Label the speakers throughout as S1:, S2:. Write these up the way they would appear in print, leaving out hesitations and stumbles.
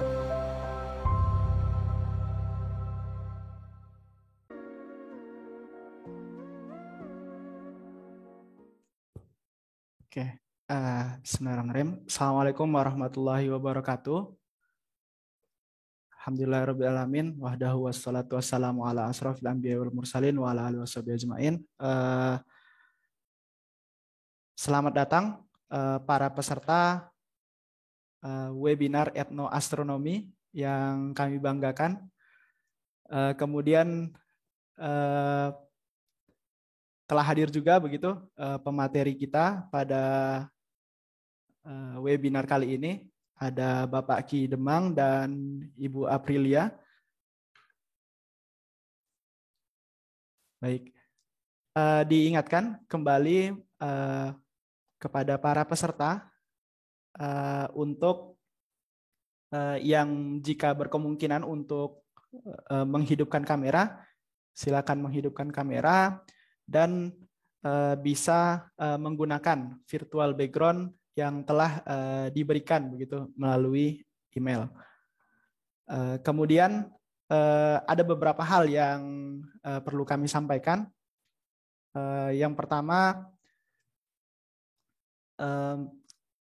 S1: Oke, Bismillahirrahmanirrahim. Assalamualaikum warahmatullahi wabarakatuh. Alhamdulillahirrahmanirrahim. Wahdahu wassalatu wassalamu ala asrafil anbiya wal mursalin wa ala alihi washabihi ajma'in. Selamat datang para peserta webinar etnoastronomi yang kami banggakan. Kemudian telah hadir juga begitu pemateri kita pada webinar kali ini. Ada Bapak Ki Demang dan Ibu Aprilia. Baik, diingatkan kembali kepada para peserta untuk yang jika berkemungkinan untuk menghidupkan kamera, silakan menghidupkan kamera dan bisa menggunakan virtual background yang telah diberikan begitu melalui email. Kemudian ada beberapa hal yang perlu kami sampaikan. Yang pertama,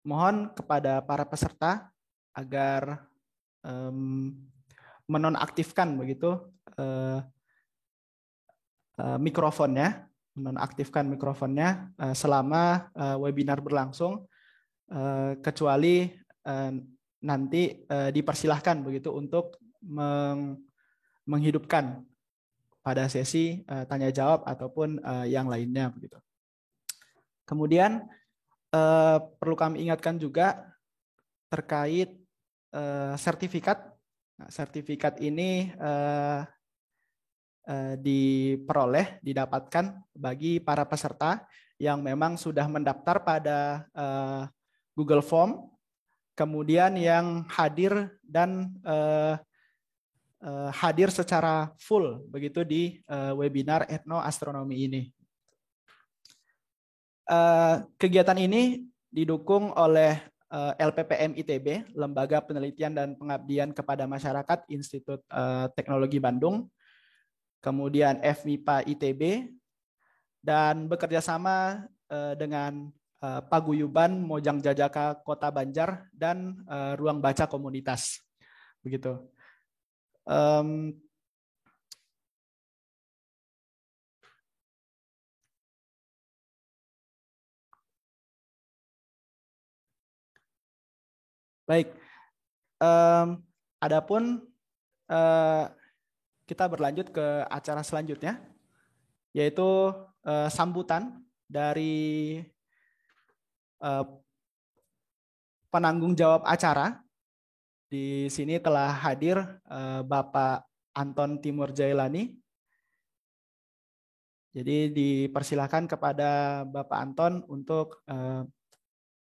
S1: mohon kepada para peserta agar menonaktifkan begitu mikrofonnya, selama webinar berlangsung. Kecuali nanti dipersilahkan begitu untuk menghidupkan pada sesi tanya jawab ataupun yang lainnya begitu. Kemudian perlu kami ingatkan juga terkait sertifikat. Nah, sertifikat ini didapatkan bagi para peserta yang memang sudah mendaftar pada Google Form, kemudian yang hadir dan hadir secara full begitu di webinar etnoastronomi ini. Kegiatan ini didukung oleh LPPM ITB, Lembaga Penelitian dan Pengabdian kepada Masyarakat Institut Teknologi Bandung, kemudian FMIPA ITB, dan bekerja sama dengan Paguyuban Mojang Jajaka Kota Banjar dan Ruang Baca Komunitas, begitu. Baik, adapun kita berlanjut ke acara selanjutnya, yaitu sambutan dari penanggung jawab acara. Di sini telah hadir Bapak Anton Timur Jailani. Jadi dipersilakan kepada Bapak Anton untuk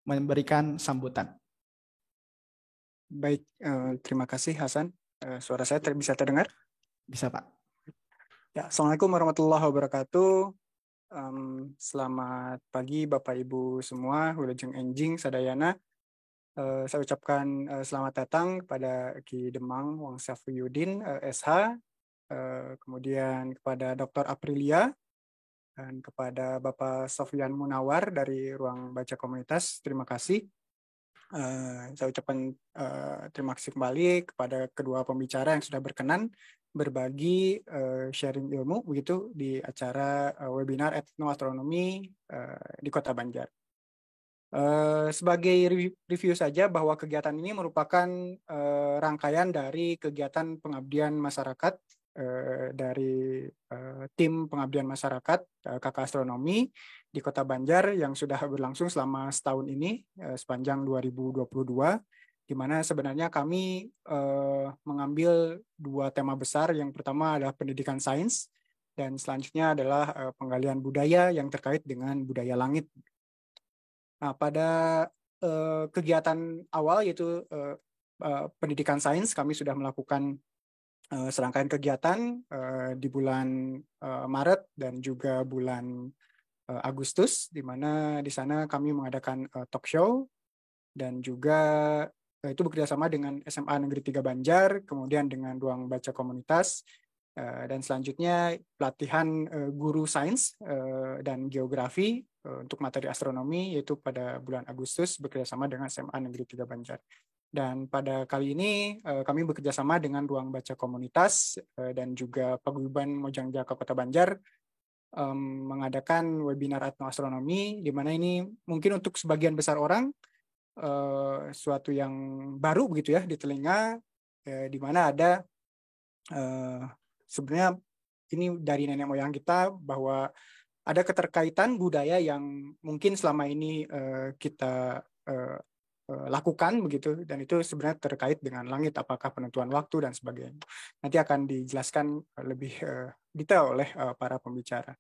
S1: memberikan sambutan.
S2: Baik, terima kasih Hasan. Suara saya bisa terdengar?
S1: Bisa, Pak.
S2: Ya, Assalamualaikum warahmatullahi wabarakatuh. Selamat pagi Bapak Ibu semua, Wilujeng Enjing Sadayana. Saya ucapkan selamat datang kepada Ki Demang Wang Syafriuddin SH, kemudian kepada Dr. Aprilia, dan kepada Bapak Sofyan Munawar dari Ruang Baca Komunitas. Terima kasih. Saya ucapkan terima kasih kembali kepada kedua pembicara yang sudah berkenan berbagi sharing ilmu begitu di acara webinar etnoastronomi di Kota Banjar. Sebagai review saja bahwa kegiatan ini merupakan rangkaian dari kegiatan pengabdian masyarakat dari tim pengabdian masyarakat KK Astronomi di Kota Banjar yang sudah berlangsung selama setahun ini sepanjang 2022, di mana sebenarnya kami mengambil dua tema besar. Yang pertama adalah pendidikan sains dan selanjutnya adalah penggalian budaya yang terkait dengan budaya langit. Nah, pada kegiatan awal yaitu pendidikan sains, kami sudah melakukan serangkaian kegiatan di bulan Maret dan juga bulan Agustus, di mana di sana kami mengadakan talk show dan juga itu bekerjasama dengan SMA Negeri 3 Banjar, kemudian dengan ruang baca komunitas, dan selanjutnya pelatihan guru sains dan geografi untuk materi astronomi, yaitu pada bulan Agustus bekerjasama dengan SMA Negeri 3 Banjar. Dan pada kali ini kami bekerjasama dengan ruang baca komunitas dan juga Paguyuban Mojang Jaka Kota Banjar mengadakan webinar etnoastronomi, di mana ini mungkin untuk sebagian besar orang suatu yang baru begitu ya di telinga, di mana ada sebenarnya ini dari nenek moyang kita, bahwa ada keterkaitan budaya yang mungkin selama ini kita lakukan begitu, dan itu sebenarnya terkait dengan langit, apakah penentuan waktu dan sebagainya. Nanti akan dijelaskan lebih detail oleh para pembicara.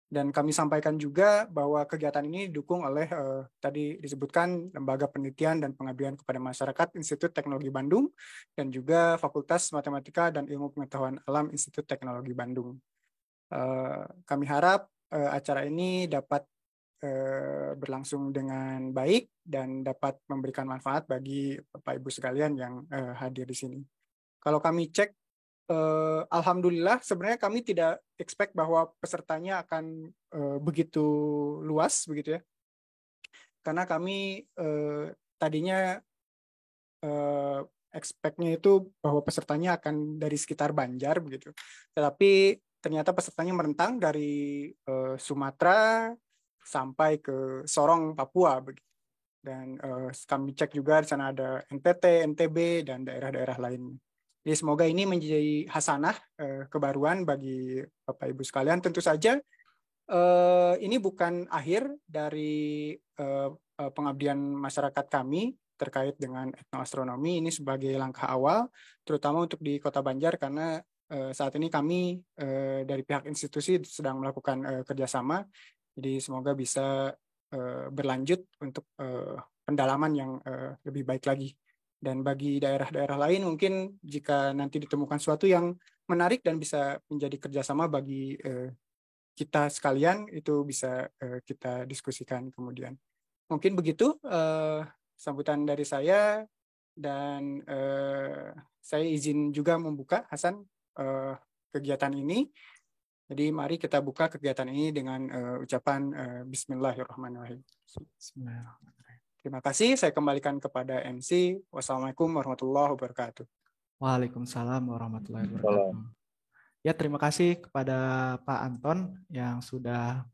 S2: Dan kami sampaikan juga bahwa kegiatan ini didukung oleh tadi disebutkan Lembaga Penelitian dan Pengabdian kepada Masyarakat Institut Teknologi Bandung, dan juga Fakultas Matematika dan Ilmu Pengetahuan Alam Institut Teknologi Bandung. Kami harap acara ini dapat berlangsung dengan baik dan dapat memberikan manfaat bagi Bapak Ibu sekalian yang hadir di sini. Kalau kami cek, alhamdulillah sebenarnya kami tidak expect bahwa pesertanya akan begitu luas begitu ya, karena kami tadinya expect-nya itu bahwa pesertanya akan dari sekitar Banjar begitu, tetapi ternyata pesertanya merentang dari Sumatera sampai ke Sorong, Papua begitu. Dan kami cek juga di sana ada NTT, NTB, dan daerah-daerah lainnya. Jadi semoga ini menjadi hasanah kebaruan bagi Bapak Ibu sekalian. Tentu saja ini bukan akhir dari pengabdian masyarakat kami terkait dengan etnoastronomi. Ini sebagai langkah awal, terutama untuk di Kota Banjar, karena saat ini kami dari pihak institusi sedang melakukan kerjasama. Jadi semoga bisa berlanjut untuk pendalaman yang lebih baik lagi. Dan bagi daerah-daerah lain, mungkin jika nanti ditemukan sesuatu yang menarik dan bisa menjadi kerjasama bagi kita sekalian, itu bisa kita diskusikan kemudian. Mungkin begitu sambutan dari saya, dan saya izin juga membuka, Hasan, kegiatan ini. Jadi mari kita buka kegiatan ini dengan ucapan Bismillahirrahmanirrahim.
S1: Bismillahirrahmanirrahim.
S2: Terima kasih, saya kembalikan kepada MC. Wassalamualaikum warahmatullahi wabarakatuh.
S1: Waalaikumsalam warahmatullahi wabarakatuh. Ya, terima kasih kepada Pak Anton yang sudah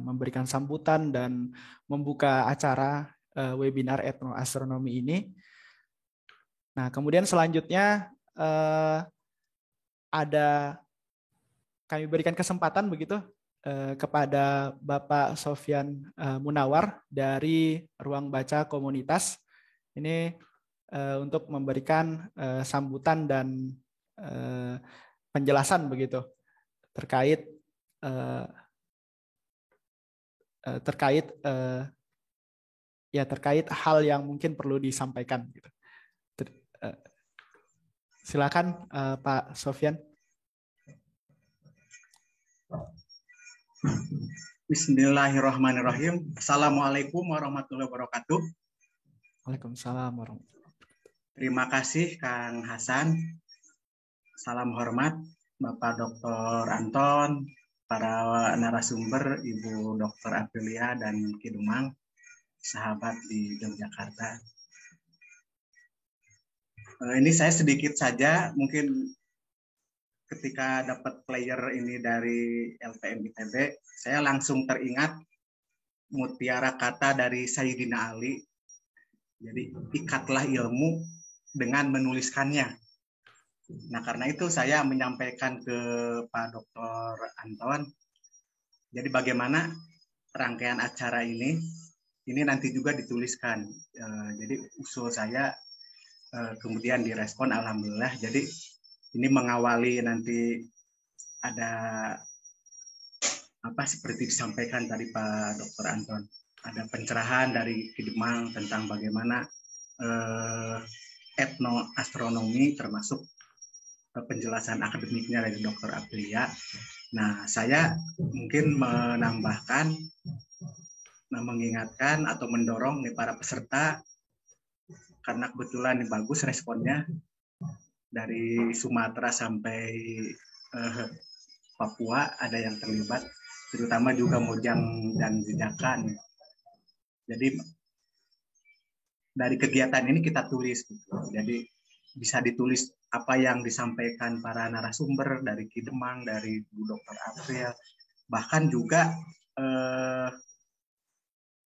S1: memberikan sambutan dan membuka acara webinar etnoastronomi ini. Nah, kemudian selanjutnya kami berikan kesempatan begitu kepada Bapak Sofyan Munawar dari Ruang Baca Komunitas ini untuk memberikan sambutan dan penjelasan begitu terkait hal yang mungkin perlu disampaikan gitu. Silakan Pak Sofyan.
S3: Bismillahirrahmanirrahim. Assalamualaikum warahmatullahi wabarakatuh.
S1: Waalaikumsalam warahmatullahi wabarakatuh.
S3: Terima kasih Kang Hasan. Salam hormat Bapak Dr. Anton, para narasumber Ibu Dr. Aprilia dan Kidumang, sahabat di Yogyakarta. Ini saya sedikit saja, mungkin ketika dapat player ini dari LTM ITB, saya langsung teringat mutiara kata dari Sayyidina Ali. Jadi, ikatlah ilmu dengan menuliskannya. Nah, karena itu saya menyampaikan ke Pak Dr. Anton, jadi bagaimana rangkaian acara ini nanti juga dituliskan. Jadi, usul saya kemudian direspon, alhamdulillah. Jadi, ini mengawali nanti ada seperti disampaikan tadi Pak Dr. Anton, ada pencerahan dari Kidemang tentang bagaimana etnoastronomi, termasuk penjelasan akademiknya dari Dr. Aprilia. Nah, saya mungkin menambahkan, mengingatkan atau mendorong nih para peserta karena kebetulan ini bagus responnya dari Sumatera sampai Papua ada yang terlibat, terutama juga Mojang dan Jejakan. Jadi dari kegiatan ini kita tulis gitu. Jadi bisa ditulis apa yang disampaikan para narasumber dari Ki Demang, dari Bu Dr. April, bahkan juga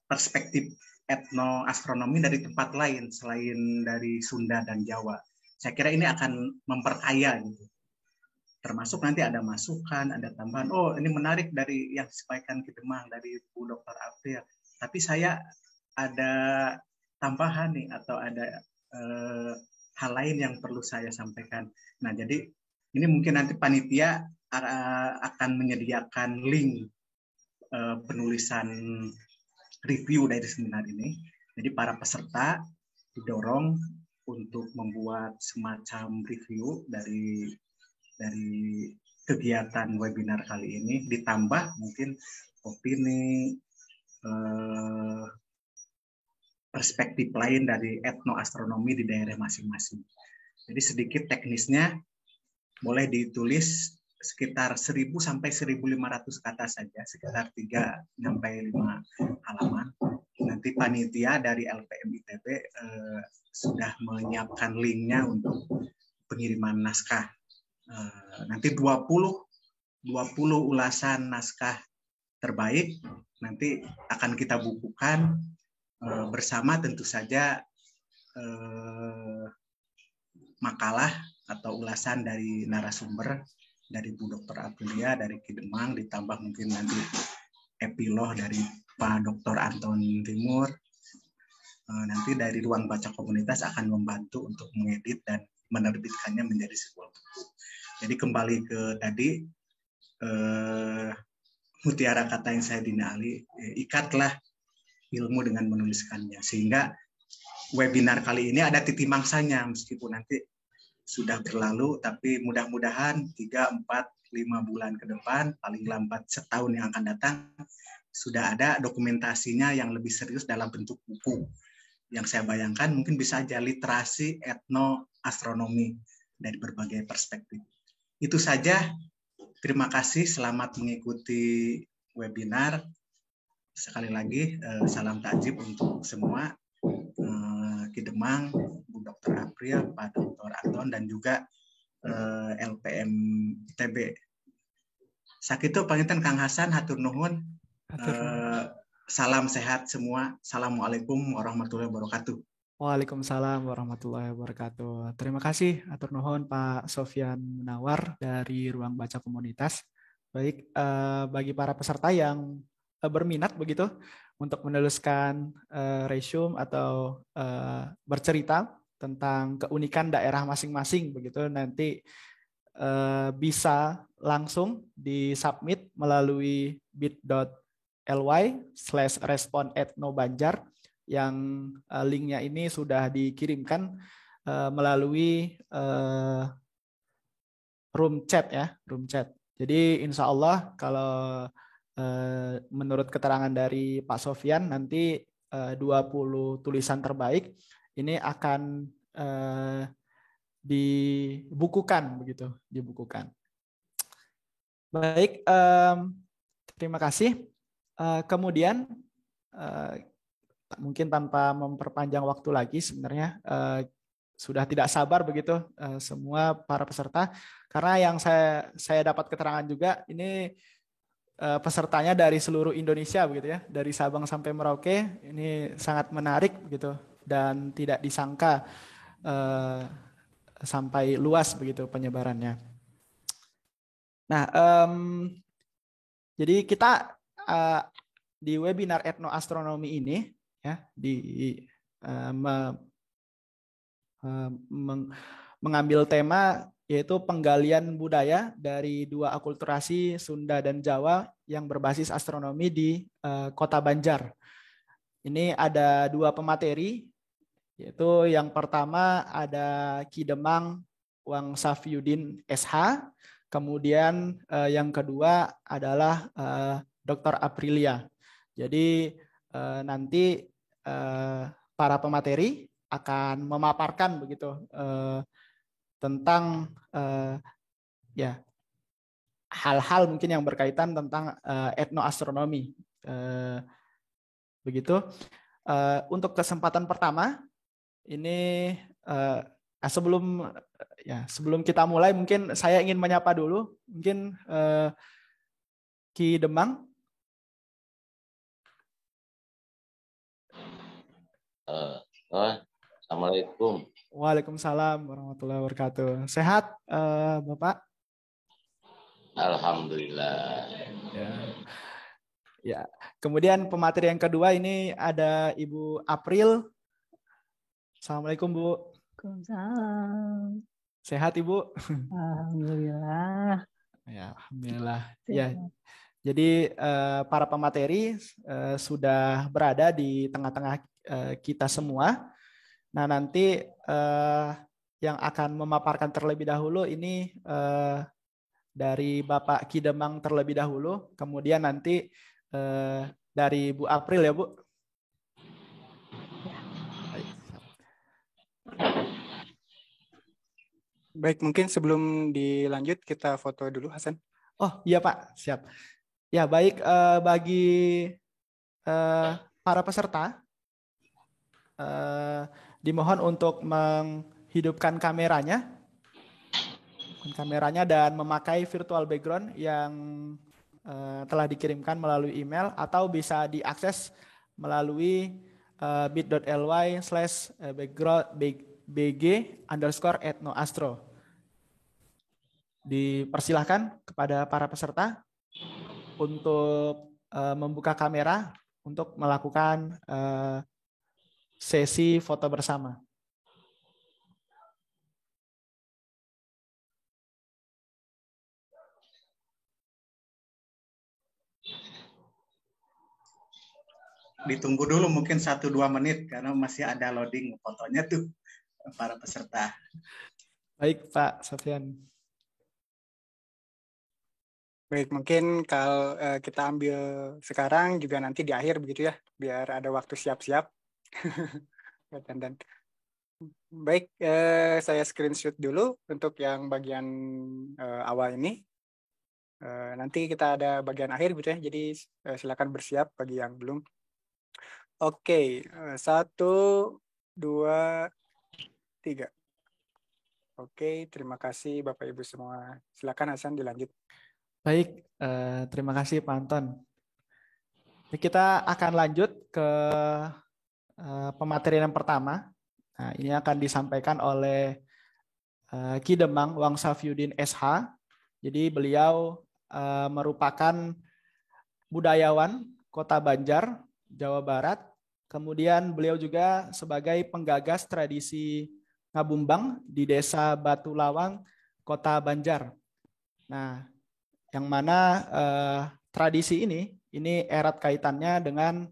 S3: perspektif etnoastronomi dari tempat lain selain dari Sunda dan Jawa. Saya kira ini akan memperkaya gitu. Termasuk nanti ada masukan, ada tambahan. Oh, ini menarik dari yang disampaikan Ki Demang, dari Bu Dr. April. Tapi saya ada tambahan nih, atau ada hal lain yang perlu saya sampaikan. Nah, jadi ini mungkin nanti panitia akan menyediakan link penulisan review dari seminar ini. Jadi para peserta didorong untuk membuat semacam review dari kegiatan webinar kali ini, ditambah mungkin opini, perspektif lain dari etnoastronomi di daerah masing-masing. Jadi sedikit teknisnya, boleh ditulis sekitar 1.000 sampai 1.500 kata saja, sekitar 3 sampai 5 halaman. Nanti panitia dari LPM ITB sudah menyiapkan linknya untuk pengiriman naskah. Nanti 20 ulasan naskah terbaik nanti akan kita bukukan bersama tentu saja makalah atau ulasan dari narasumber, dari Bu Dr. Aprilia, dari Ki Demang, ditambah mungkin nanti epilog dari Pak Dr. Anton Timur. Nanti dari Ruang Baca Komunitas akan membantu untuk mengedit dan menerbitkannya menjadi sebuah buku. Jadi kembali ke tadi, mutiara kata yang saya dinali, ikatlah ilmu dengan menuliskannya, sehingga webinar kali ini ada titik mangsanya, meskipun nanti sudah berlalu, tapi mudah-mudahan 3, 4, 5 bulan ke depan, paling lambat setahun yang akan datang, sudah ada dokumentasinya yang lebih serius dalam bentuk buku. Yang saya bayangkan mungkin bisa aja literasi etnoastronomi dari berbagai perspektif. Itu saja, terima kasih, selamat mengikuti webinar. Sekali lagi, salam takjub untuk semua, Ki Demang, Bu Dr. April, Pak Dr. Anton, dan juga LPM ITB. Sakitu pangitan Kang Hasan, hatur nuhun. Salam sehat semua. Assalamualaikum warahmatullahi wabarakatuh.
S1: Waalaikumsalam warahmatullahi wabarakatuh. Terima kasih, atur nuhun Pak Sofyan Munawar dari Ruang Baca Komunitas. Baik, bagi para peserta yang berminat begitu untuk menuliskan resume atau bercerita tentang keunikan daerah masing-masing begitu, nanti bisa langsung disubmit melalui bit.ly/respon@etnobanjar yang linknya ini sudah dikirimkan melalui room chat ya, room chat. Jadi insya Allah kalau menurut keterangan dari Pak Sofyan, nanti 20 tulisan terbaik ini akan dibukukan begitu, dibukukan. Baik, terima kasih. Kemudian mungkin tanpa memperpanjang waktu lagi, sebenarnya sudah tidak sabar begitu semua para peserta, karena yang saya dapat keterangan juga ini pesertanya dari seluruh Indonesia begitu ya, dari Sabang sampai Merauke. Ini sangat menarik begitu dan tidak disangka sampai luas begitu penyebarannya. Nah, jadi kita di webinar etnoastronomi ini ya mengambil tema yaitu penggalian budaya dari 2 akulturasi Sunda dan Jawa yang berbasis astronomi di Kota Banjar. Ini ada 2 pemateri, yaitu yang pertama ada Ki Demang Wang Safiyuddin SH, kemudian yang kedua adalah Dr. Aprilia. Jadi nanti para pemateri akan memaparkan begitu tentang ya hal-hal mungkin yang berkaitan tentang etnoastronomi. Begitu. Untuk kesempatan pertama ini sebelum kita mulai mungkin saya ingin menyapa dulu mungkin Ki Demang.
S4: Assalamualaikum.
S1: Waalaikumsalam warahmatullahi wabarakatuh. Sehat Bapak?
S4: Alhamdulillah.
S1: Ya. Kemudian pemateri yang kedua ini ada Ibu April. Assalamualaikum Bu.
S5: Waalaikumsalam.
S1: Sehat Ibu?
S5: Alhamdulillah.
S1: Ya, alhamdulillah. Ya. Jadi para pemateri sudah berada di tengah-tengah kita semua. Nah, nanti yang akan memaparkan terlebih dahulu ini dari Bapak Ki Demang terlebih dahulu, kemudian nanti dari Bu April ya Bu.
S2: Baik, mungkin sebelum dilanjut kita foto dulu, Hasan.
S1: Oh iya Pak, siap. Ya baik, bagi para peserta dimohon untuk menghidupkan kameranya dan memakai virtual background yang telah dikirimkan melalui email atau bisa diakses melalui bit.ly/bg_etnoastro. Dipersilahkan kepada para peserta untuk membuka kamera untuk melakukan sesi foto bersama.
S3: Ditunggu dulu mungkin 1-2 menit karena masih ada loading fotonya tuh para peserta.
S1: Baik Pak Sofyan.
S2: Baik, mungkin kalau kita ambil sekarang juga nanti di akhir begitu ya, biar ada waktu siap-siap. Dan baik, saya screenshot dulu untuk yang bagian awal ini. Nanti kita ada bagian akhir gitu ya, jadi silakan bersiap bagi yang belum. Oke, 1, 2, 3. Oke, terima kasih Bapak Ibu semua. Silakan Hasan dilanjut.
S1: Baik, terima kasih Pak Anton. Kita akan lanjut ke pemateri yang pertama. Nah, ini akan disampaikan oleh Ki Demang Wangsafyudin SH. Jadi beliau merupakan budayawan Kota Banjar, Jawa Barat. Kemudian beliau juga sebagai penggagas tradisi ngabumbang di Desa Batu Lawang, Kota Banjar. Nah, yang mana tradisi ini erat kaitannya dengan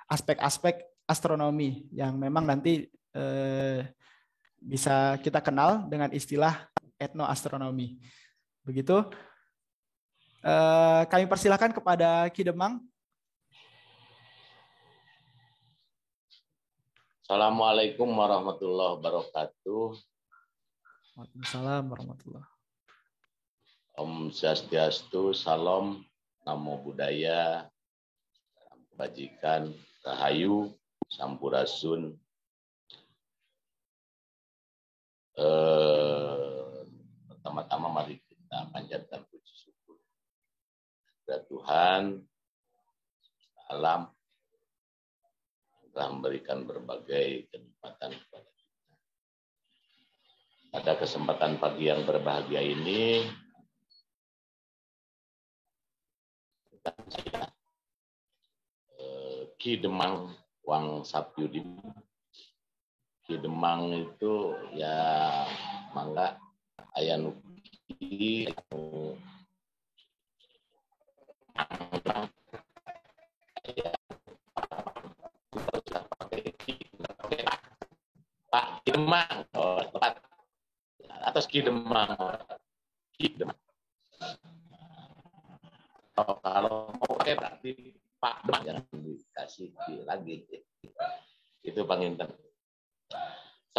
S1: aspek-aspek astronomi yang memang nanti bisa kita kenal dengan istilah etnoastronomi. Begitu. Kami persilakan kepada Ki Demang.
S4: Assalamualaikum warahmatullahi wabarakatuh.
S1: Waalaikumsalam warahmatullahi wabarakatuh.
S4: Om Swastiastu, salam, namo buddhaya, salam kebajikan, rahayu, sampurasun. Pertama-tama mari kita panjatkan puji syukur kepada Tuhan alam telah memberikan berbagai kenikmatan kepada kita. Pada kesempatan pagi yang berbahagia ini, saya Ki Demang Wangsafyudin. Ki Demang itu ya mangga ayanuki Pak Ki Demang, tepat atas Ki Demang, Ki Demang. Kalau mau pakai berarti Pak Demang, jangan dikasih lagi. Itu panginten.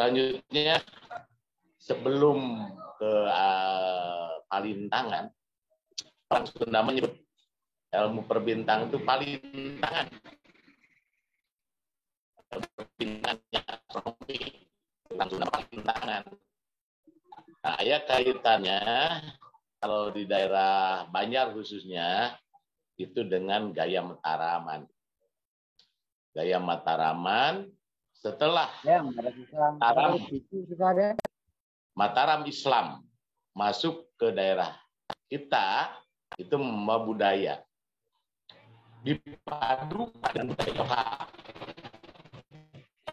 S4: Selanjutnya sebelum ke palintangan, orang Sunda menyebut ilmu perbintang itu palintangan. Bintangnya astronomi, tentang Sunda palintangan. Nah, ya kaitannya kalau di daerah Banjar khususnya itu dengan gaya Mataraman. Gaya Mataraman setelah Mataram Islam masuk ke daerah kita, itu membawa budaya. Dipadu dengan budaya lokal.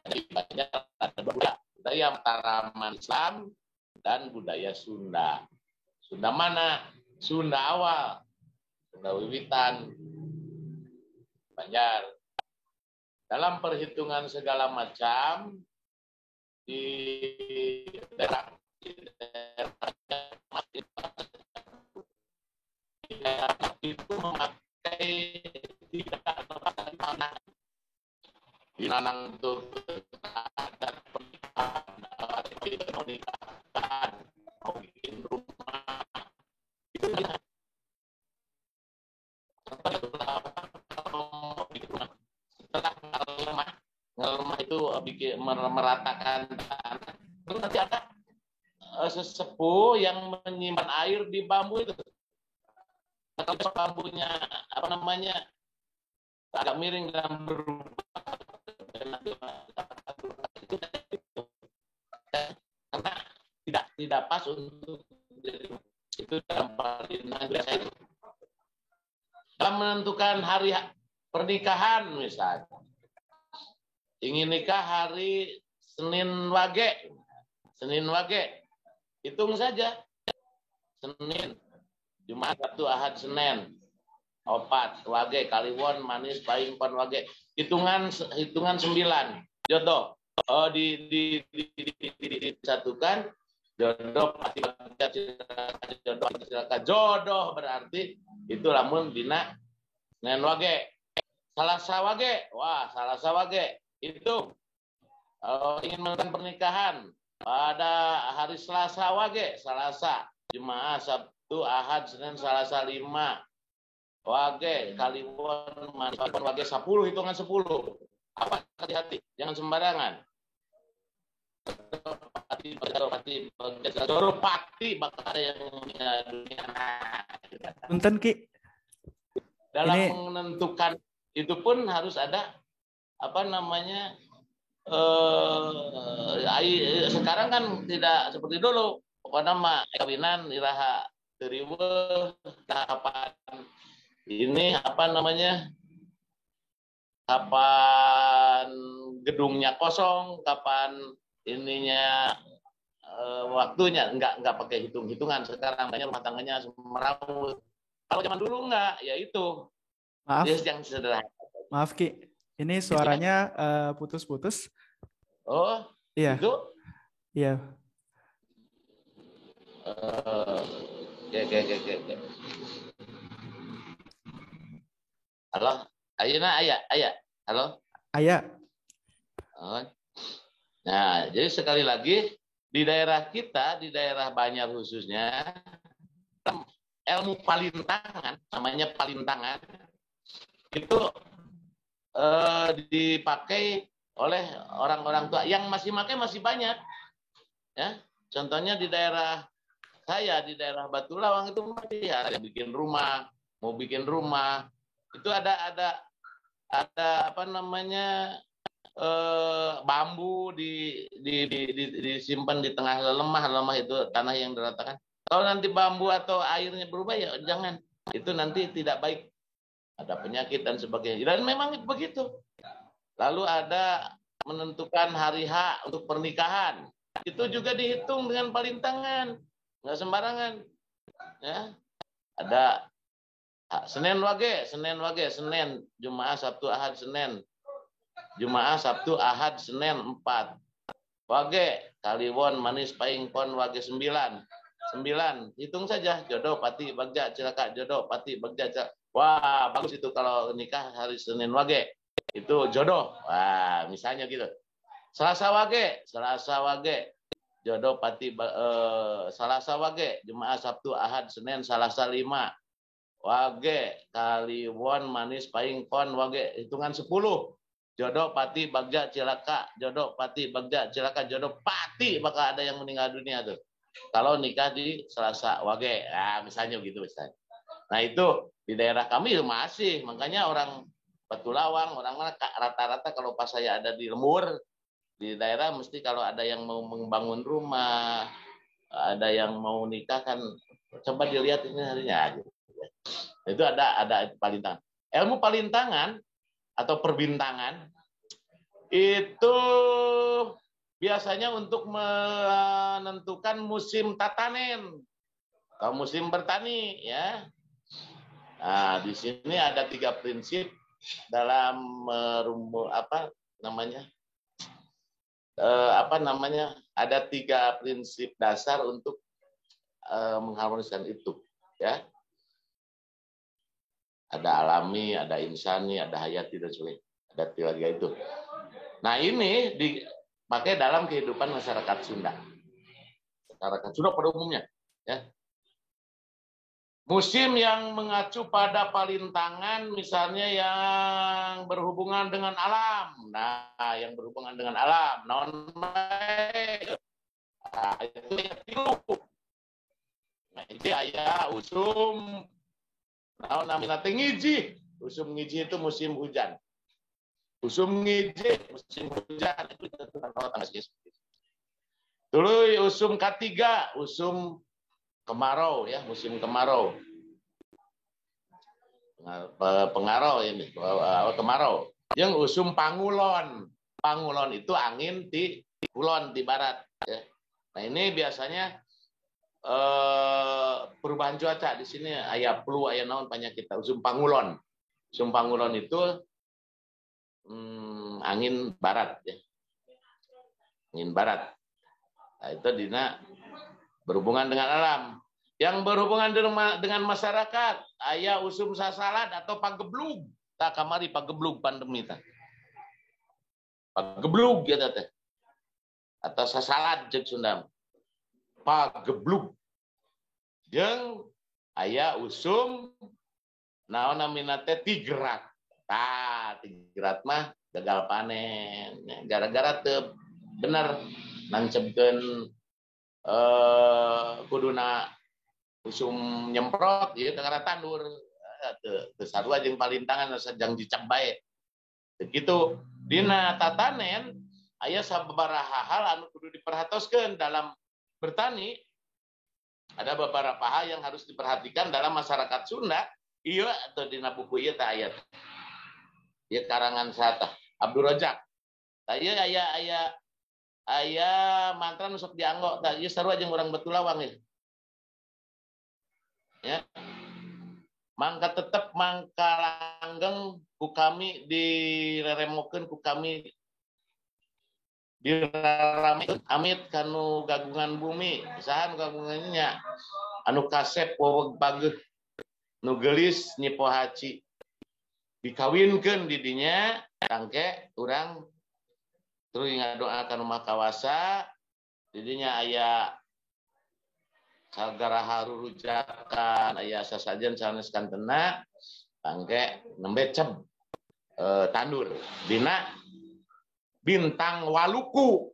S4: Jadi banyak ada budaya Mataraman Islam dan budaya Sunda. Sunda mana? Sunda awal. Sunda wiwitan. Banjar. Dalam perhitungan segala macam di daerah itu memakai tiga tanah. Di Nanang itu ada pernikahan, mau bikin rumah. Itu setelah ngelemah itu bikin meratakan tanah. Terus nanti ada sesepuh yang menyimpan air di bambu itu. Kalau bambunya apa namanya agak miring dan berubah, karena tidak pas untuk itu dalam palintangan. Dalam menentukan hari pernikahan misalnya, ingin nikah hari Senin Wage, hitung saja Senin, Jumat, Sabtu, Ahad, Senin, Opat, Wage, Kaliwon, Manis, Pahing, Pon, Wage, hitungan 9 jodoh. Oh, disatukan jodoh pasti jodoh berarti itu lamun dina Senin Wage. Salasa Wage, wah Salasa Wage itu ingin melakukan pernikahan pada hari Selasa Wage, Selasa, Jumat, Sabtu, Ahad, Senin, Selasa 5 Wage, Kaliwon, Manis, Wage 10, hitungan 10. Apa hati-hati, jangan sembarangan. Pati bakal ada yang dunia.
S1: Punten Ki.
S4: Dalam menentukan itu pun harus ada apa namanya sekarang kan tidak seperti dulu. Pokoknya mah kawinan iraha teriwe kapan ini apa namanya kapan gedungnya kosong, kapan ininya waktunya enggak pakai hitung-hitungan. Sekarang banyak rumah tangganya merawut. Kalau zaman dulu enggak, ya itu.
S1: Maaf.
S4: Yang sederhana.
S1: Maaf Ki, ini suaranya putus-putus.
S4: Oh,
S1: iya.
S4: itu?
S1: Iya.
S4: Oke. Halo, Ayeuna aya. Halo?
S1: Aya.
S4: Oh. Nah, jadi sekali lagi di daerah kita, di daerah Banjar khususnya, ilmu palintangan, namanya palintangan, itu dipakai oleh orang-orang tua. Yang masih pakai masih banyak. Ya, contohnya di daerah saya, di daerah Batu Lawang itu masih ada yang bikin rumah, mau bikin rumah, itu ada apa namanya bambu disimpan di tengah lemah itu tanah yang diratakan. Kalau nanti bambu atau airnya berubah ya jangan, itu nanti tidak baik, ada penyakit dan sebagainya. Dan memang begitu. Lalu ada menentukan hari H untuk pernikahan, itu juga dihitung dengan palintangan, nggak sembarangan. Ya, ada Senin Wage, Senin, Jumat, Sabtu, Ahad, Senin. Jumat, Sabtu, Ahad, Senin 4. Wage, Kaliwon, Manis, Pahing, Pon, Wage 9. Hitung saja jodoh, pati, bagja, cilaka, jodoh, pati, bagja, cilaka. Wah, bagus itu kalau nikah hari Senin Wage. Itu jodoh. Wah, misalnya gitu. Selasa wage jodoh pati Selasa wage Jumat Sabtu Ahad Senin Selasa 5 wage Kaliwon manis paing kon wage hitungan 10 jodoh pati bagja cilaka jodoh pati bagja cilaka jodoh pati bakal ada yang meninggal dunia tuh kalau nikah di Selasa wage misalnya gitu misalnya. Nah itu di daerah kami masih makanya orang Petulawang orang rata-rata kalau pas saya ada di lembur di daerah mesti kalau ada yang mau membangun rumah, ada yang mau nikah kan coba dilihat ini harinya. Itu ada palintangan. Ilmu palintangan atau perbintangan itu biasanya untuk menentukan musim tatanen atau musim bertani ya. Nah, di sini ada 3 prinsip dalam ada 3 prinsip dasar untuk mengharmoniskan itu ya ada alami ada insani ada hayati dan sebagainya ada 3 itu. Nah ini dipakai dalam kehidupan masyarakat Sunda pada umumnya ya. Musim yang mengacu pada palintangan misalnya yang berhubungan dengan alam. Nah, yang berhubungan dengan alam. Itu yang tilu. Nah, ini ayah usum. Nah, namanya ngiji. Usum ngiji itu musim hujan. Usum ngiji musim hujan itu tanggal Dulu usum ketiga, usum kemarau ya, musim kemarau. Pengarau ini, kemarau. Yang usum pangulon. Pangulon itu angin di kulon di barat ya. Nah, ini biasanya perubahan cuaca di sini aya flu aya naon penyakit usum pangulon. Usum pangulon itu angin barat ya. Angin barat. Nah, itu dina berhubungan dengan alam. Yang berhubungan dengan masyarakat, aya usum sasalad atau pageblug. Tak kamari pageblug pandemi ta. Pageblug gitu teh. Atau sasalad jeung Sunda. Pageblug. Jeung aya usum naon namina teh tigrat. Tah, tigrat mah gagal panen. Gara-gara teu bener nancebkeun kuduna usum nyemprot ya karena tandur teu sarua jeung palintangan sajang dicap bae begitu dina tatanen aya sababaraha hal anu kudu diperhatoskeun dalam bertani ada beberapa hal yang harus diperhatikan dalam masyarakat Sunda ieu atau dina buku ieu teh aya ieu karangan saha Abdul Rojak tah ieu aya mantra nu sok dianggo tah ieu sarua jeung urang Betulawang ya. Mangka tetep mangka langgeng ku kami direremokeun ku kami diramekeun amit kanu gagungan bumi saha nu gagungannya anu kasep weweg pageuh nu geulis nyi pohaci dikawinkeun di dinya tangke urang tuluy ngadoa ka nu makawasa di dinya aya sagara harurujakan aya sasajen sanes kantena tangke nembe ceb tandur dina bintang waluku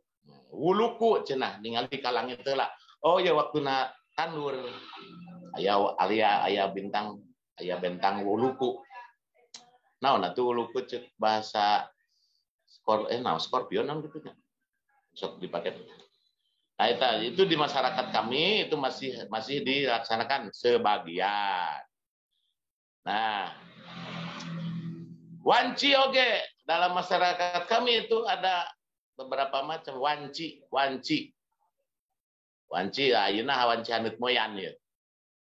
S4: wuluku cenah ningali ka langit heula oh ya waktuna tandur aya bintang wuluku naon atuh wuluku ceuk bahasa Scorpion naon kitu nya sok dipake. Nah, itu di masyarakat kami itu masih dilaksanakan sebagian. Nah, wanci oge dalam masyarakat kami itu ada beberapa macam wanci. Wanci ayeuna wanci haneut moyan ya.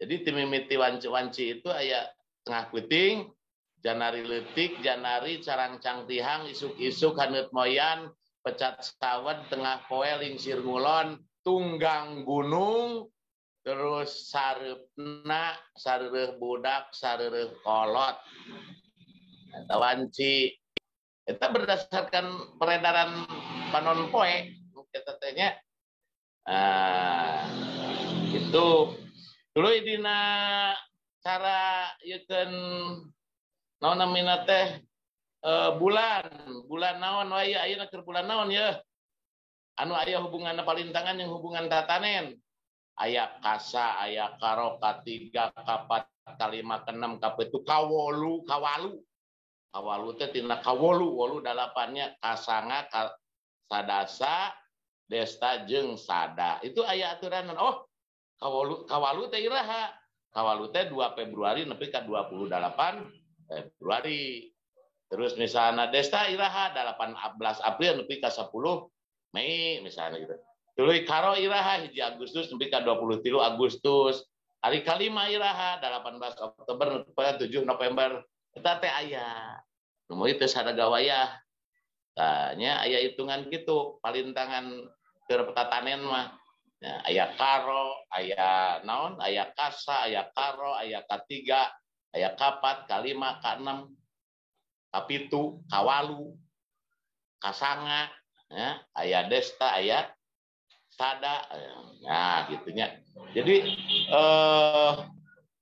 S4: Jadi timimiti wanci itu aya tengah puting, janari leutik, janari carangcang tihang, isuk-isuk haneut moyan, pecat sawat tengah poe lingsir ngulon tunggang gunung terus sareupna sareureuk budak sareureuk kolot eta wanci Eta berdasarkan peredaran panon poe kita tanya itu dulu dina cara yekeun naon namina teh bulan naon wae ayeuna keur bulan naon ya anu aya hubunganna palintangan yang hubungan tatanen aya kasa aya karo katiga kapat kalima keenam kapitu kawalu teh tina kawolu wolu dalapannya kasanga sadasa desta jeung sada itu aya aturanan oh kawalu teh iraha kawalu teh 2 Februari nepi ka 28 Februari terus misalnya desta iraha 18 April nepi ka 10 Mei misalnya gitu tuluy karo iraha 1 Agustus nepi ka 23 Agustus hari kalima iraha 18 Oktober nepi ka 7 November eta teh aya nu itu sadaga wayah tanya aya hitungan gitu palintangan keur tatanen mah ya, aya karo aya naon aya kasa aya karo aya katiga aya kapat kalima kaenam kapitu kawalu kasanga ya aya desta aya sada nah gitunya jadi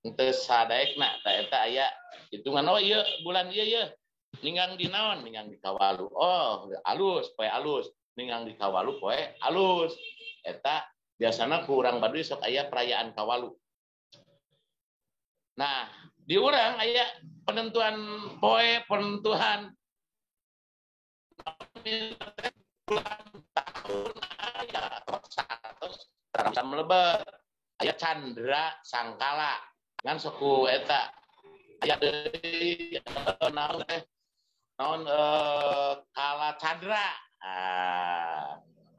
S4: teu sadaekna eta aya hitungan oh ieu bulan ieu ningang di naon ningang di kawalu oh alus poe alus ningang di kawalu poe alus eta biasana ku urang Baduy sok aya perayaan kawalu nah di urang aya penentuan poe penentuan bulan tahun aya tos melebat aya candra sangkala ngan sok eta aya deui naon teh naon kala candra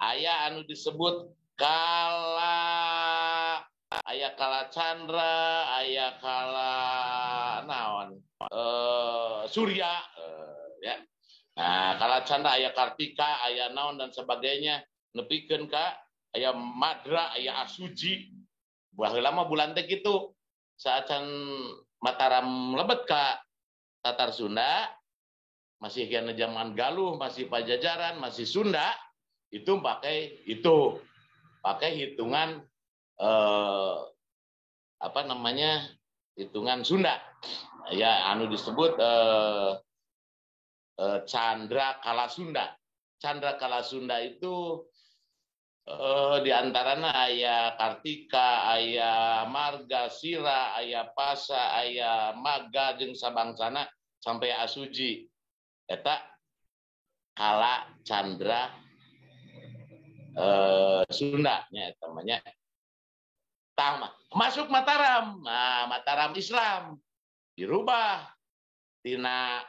S4: aya anu disebut kala aya kala candra aya kala naon surya ya nah kala candra aya kartika aya naon dan sebagainya nepikeun ka aya madra aya asuji baheula mah bulan teh kitu saacan Mataram lebet ka Tatar Sunda masih kena zaman Galuh, masih Pajajaran, masih Sunda, itu pakai hitungan apa namanya hitungan Sunda, ya anu disebut Candra Kala Sunda. Candra Kala Sunda itu diantaranya aya Kartika, aya Marga Sira, aya Pasa, aya Maga jeung sabangsana sampai Asuji. Eta Kala Candra Sunda nya eta mah nya. Tah masuk Mataram. Nah, Mataram Islam dirubah tina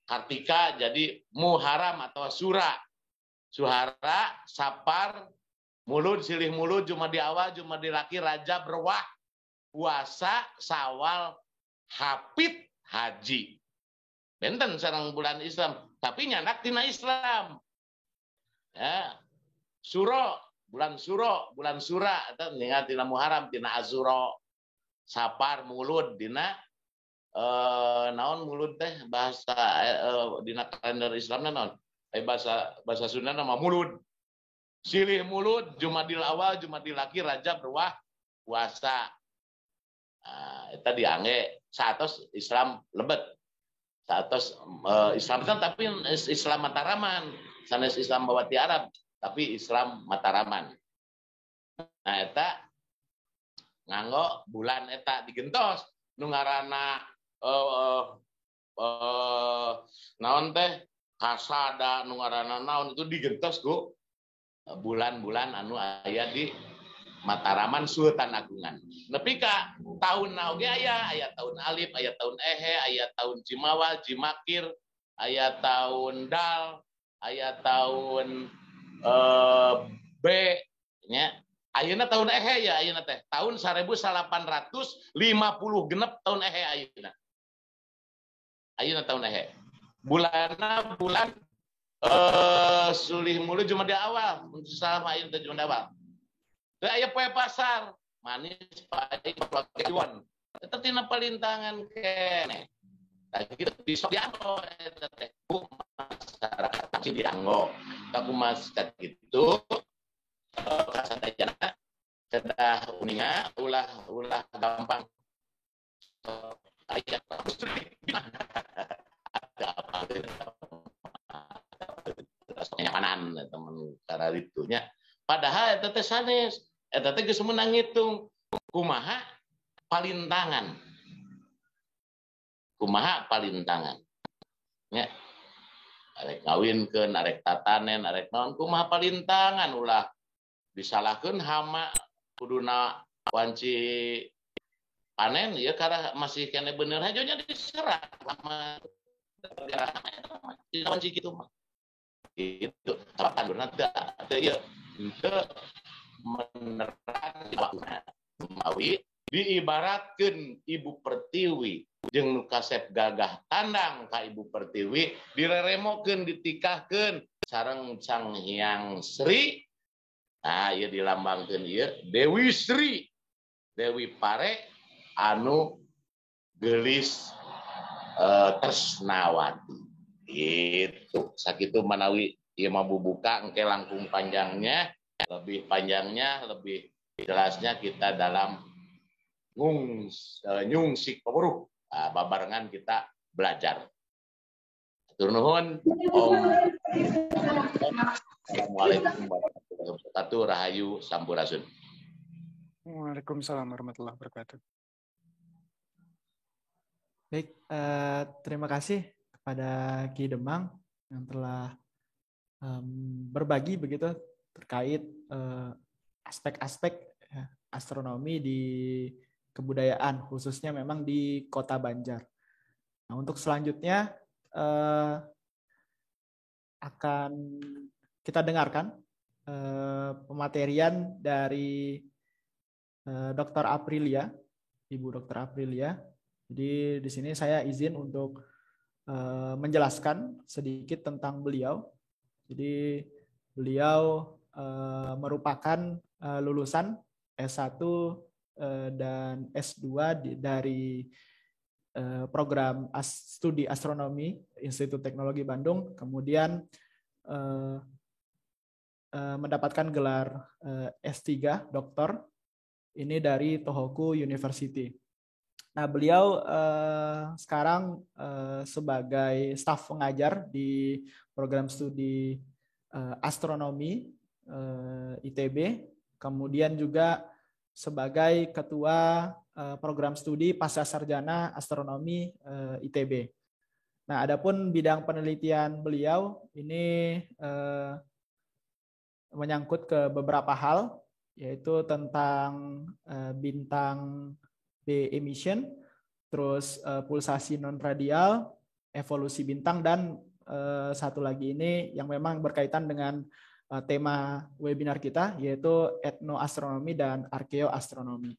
S4: Kartika jadi Muharram atau Sura. Suhara, Sapar, Mulud, Silih Mulud, Jumadi Awal, Jumadi Laki, Rajab, Rewah, Puasa, Sawal, Hapit, Haji. Benten sareng bulan Islam, tapi nyandak tina Islam. Ya. Suro, bulan Sura atau ningat tina Muharram tina Azuro. Sapar Mulud dina naon Mulud teh bahasa dina kalender Islamna naon? Bahasa Sunda nama Mulud. Silih Mulud, Jumadil Awal, Jumadil Laki, Rajab, Rewah, Puasa. Nah, eta diangge satos Islam lebet. Satos Islam kan tapi Islam Mataraman, sanes Islam bawati Arab, tapi Islam Mataraman. Nah eta nganggo bulan eta digentos nu ngaranna naon teh kasada nu ngaranna naon itu digentos ku bulan-bulan anu aya di Mataraman Sultan Agungan. Nepi ka tahun naoge aya tahun Alif, aya tahun Ehe, aya tahun Cimawal, Cimakir, aya tahun Dal, aya tahun B nya. Ayeuna tahun Ehe ya ayeuna teh. Tahun 1850 genep tahun Ehe ayeuna. Ayeuna tahun Ehe. Bulanna bulan Sulih Mulud Jumadi Awal, untuk sama ayeuna teh Jumadi Awal. Teu aya poe pasar, manis paling pakai iwan. Eta tina palintangan keneh. Nah, kita bisa dianggo teh masyarakat masih dianggo. Aku masyarakat gitu kasadayana kedah uninga ulah gampang ayat ada apa kenyamanan teman cara itunya padahal eta teh sanes eta teh geus meunang ngitung kumaha palintangan nya arek ngawinkeun arek tatanen arek naon kumaha palintangan ulah disalahkeun hama kuduna wanci panen ya karena masih kena bener aja nya diserah sama wanci gitu mah itu apa kandurna teu ieu teu menerang mawi diibaratkeun Ibu Pertiwi jeung nu kasep gagah tandang ka Ibu Pertiwi direremokeun ditikahkeun sareng Sang Hyang Sri. Nah, ieu dilambangkeun ieu Dewi Sri, Dewi Pare anu gelis tresnawati. Gitu. Sakitu manawi ieu mah bubuka engke langkung panjangnya, lebih lebih jelasnya kita dalam nyungsik peburuh. Babarengan kita belajar. Hatur nuhun. Assalamualaikum warahmatullahi wabarakatuh. Rahayu Sampurasun.
S2: Waalaikumsalam warahmatullahi wabarakatuh.
S1: Baik, terima kasih kepada Ki Demang yang telah berbagi begitu terkait aspek-aspek astronomi di kebudayaan, khususnya memang di Kota Banjar. Nah, untuk selanjutnya akan kita dengarkan pematerian dari Dr. Aprilia, Ibu Dr. Aprilia. Jadi di sini saya izin untuk menjelaskan sedikit tentang beliau. Jadi beliau merupakan lulusan S1 dan S2 dari program studi astronomi Institut Teknologi Bandung, kemudian mendapatkan gelar S3 doktor ini dari Tohoku University. Nah, beliau sekarang sebagai staf pengajar di program studi astronomi ITB, kemudian juga sebagai ketua program studi pasca sarjana astronomi ITB. Nah, adapun bidang penelitian beliau ini menyangkut ke beberapa hal, yaitu tentang bintang B emission, terus pulsasi non radial, evolusi bintang, dan satu lagi ini yang memang berkaitan dengan tema webinar kita, yaitu etnoastronomi dan arkeoastronomi.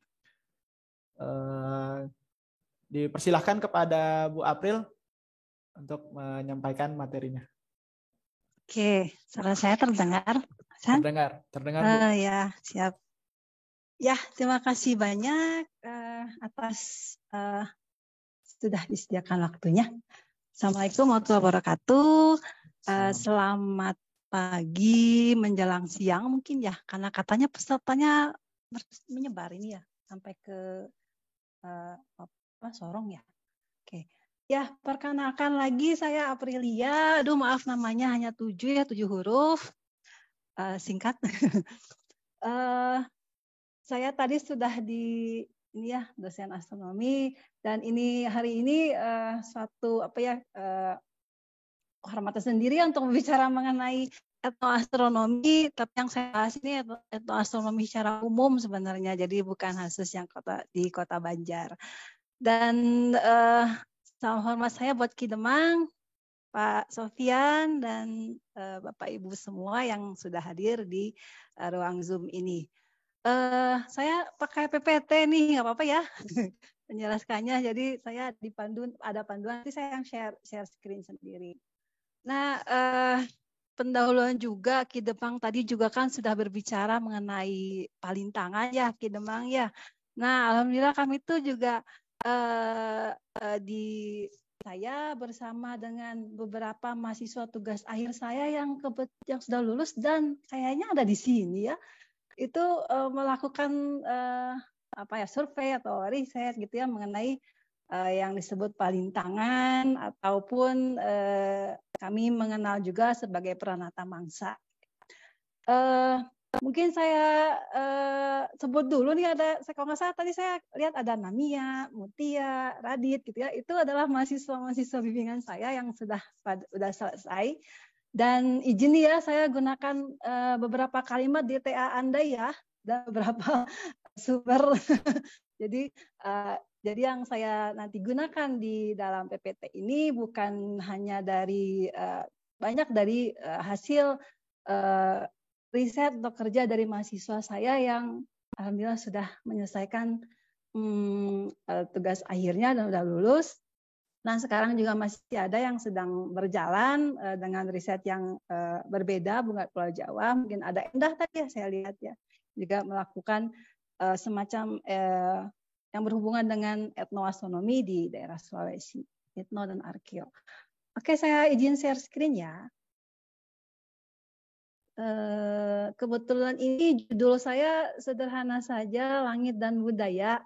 S1: Dipersilahkan kepada Bu April untuk menyampaikan materinya.
S5: Oke, suara saya terdengar?
S1: Terdengar Bu.
S5: Ya, siap. Ya, terima kasih banyak atas sudah disediakan waktunya. Assalamualaikum warahmatullahi wabarakatuh. Selamat pagi menjelang siang mungkin ya, karena katanya pesertanya menyebar ini ya sampai ke Sorong ya. Oke. Ya, perkenalkan lagi saya Aprilia. Aduh, maaf namanya hanya 7 huruf. Singkat. Saya tadi sudah ini ya, dosen astronomi, dan ini hari ini suatu kehormatan sendiri untuk berbicara mengenai etnoastronomi, tapi yang saya bahas ini etnoastronomi secara umum sebenarnya, jadi bukan khusus yang di Kota Banjar. Dan salam hormat saya buat Ki Demang, Pak Sofian, dan Bapak Ibu semua yang sudah hadir di ruang Zoom ini. Saya pakai PPT nih, nggak apa-apa ya menjelaskannya. Jadi saya ada panduan, nanti saya yang share screen sendiri. Nah, pendahuluan juga Ki Demang tadi juga kan sudah berbicara mengenai palintangan ya Ki Demang ya. Nah, alhamdulillah kami itu juga di saya bersama dengan beberapa mahasiswa tugas akhir saya yang sudah lulus dan kayaknya ada di sini ya, itu melakukan survei atau riset gitu ya mengenai yang disebut palintangan ataupun kami mengenal juga sebagai Pranata Mangsa. Mungkin saya sebut dulu nih, ada, kalau nggak salah tadi saya lihat ada Namia, Mutia, Radit gitu ya. Itu adalah mahasiswa bimbingan saya yang sudah selesai. Dan izin ya saya gunakan beberapa kalimat di TA Anda ya, dan beberapa sumber. Jadi yang saya nanti gunakan di dalam PPT ini bukan hanya dari banyak dari hasil riset atau kerja dari mahasiswa saya yang alhamdulillah sudah menyelesaikan tugas akhirnya dan sudah lulus. Nah, sekarang juga masih ada yang sedang berjalan dengan riset yang berbeda, bukan Pulau Jawa. Mungkin ada Endah tadi ya, saya lihat ya. Juga melakukan semacam yang berhubungan dengan etnoastronomi di daerah Sulawesi, etno dan arkeo. Oke, saya izin share screen ya. Kebetulan ini judul saya sederhana saja, Langit dan Budaya.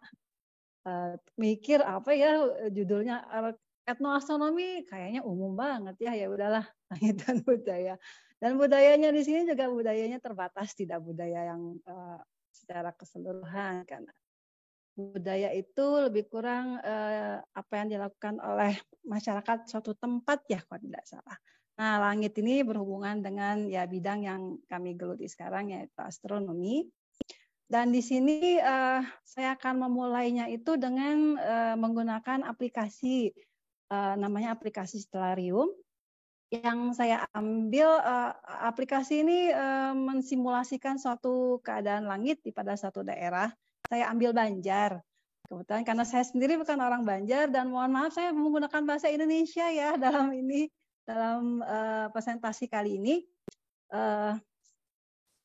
S5: Mikir apa ya judulnya, etnoastronomi kayaknya umum banget ya, ya udahlah Langit dan Budaya. Dan budayanya di sini juga budayanya terbatas, tidak budaya yang secara keseluruhan, karena budaya itu lebih kurang apa yang dilakukan oleh masyarakat suatu tempat ya kalau tidak salah. Nah, langit ini berhubungan dengan ya bidang yang kami geluti sekarang, yaitu astronomi. Dan di sini saya akan memulainya itu dengan menggunakan aplikasi namanya aplikasi Stellarium. Yang saya ambil aplikasi ini mensimulasikan suatu keadaan langit pada satu daerah. Saya ambil Banjar. Kebetulan karena saya sendiri bukan orang Banjar dan mohon maaf saya menggunakan bahasa Indonesia ya dalam presentasi kali ini.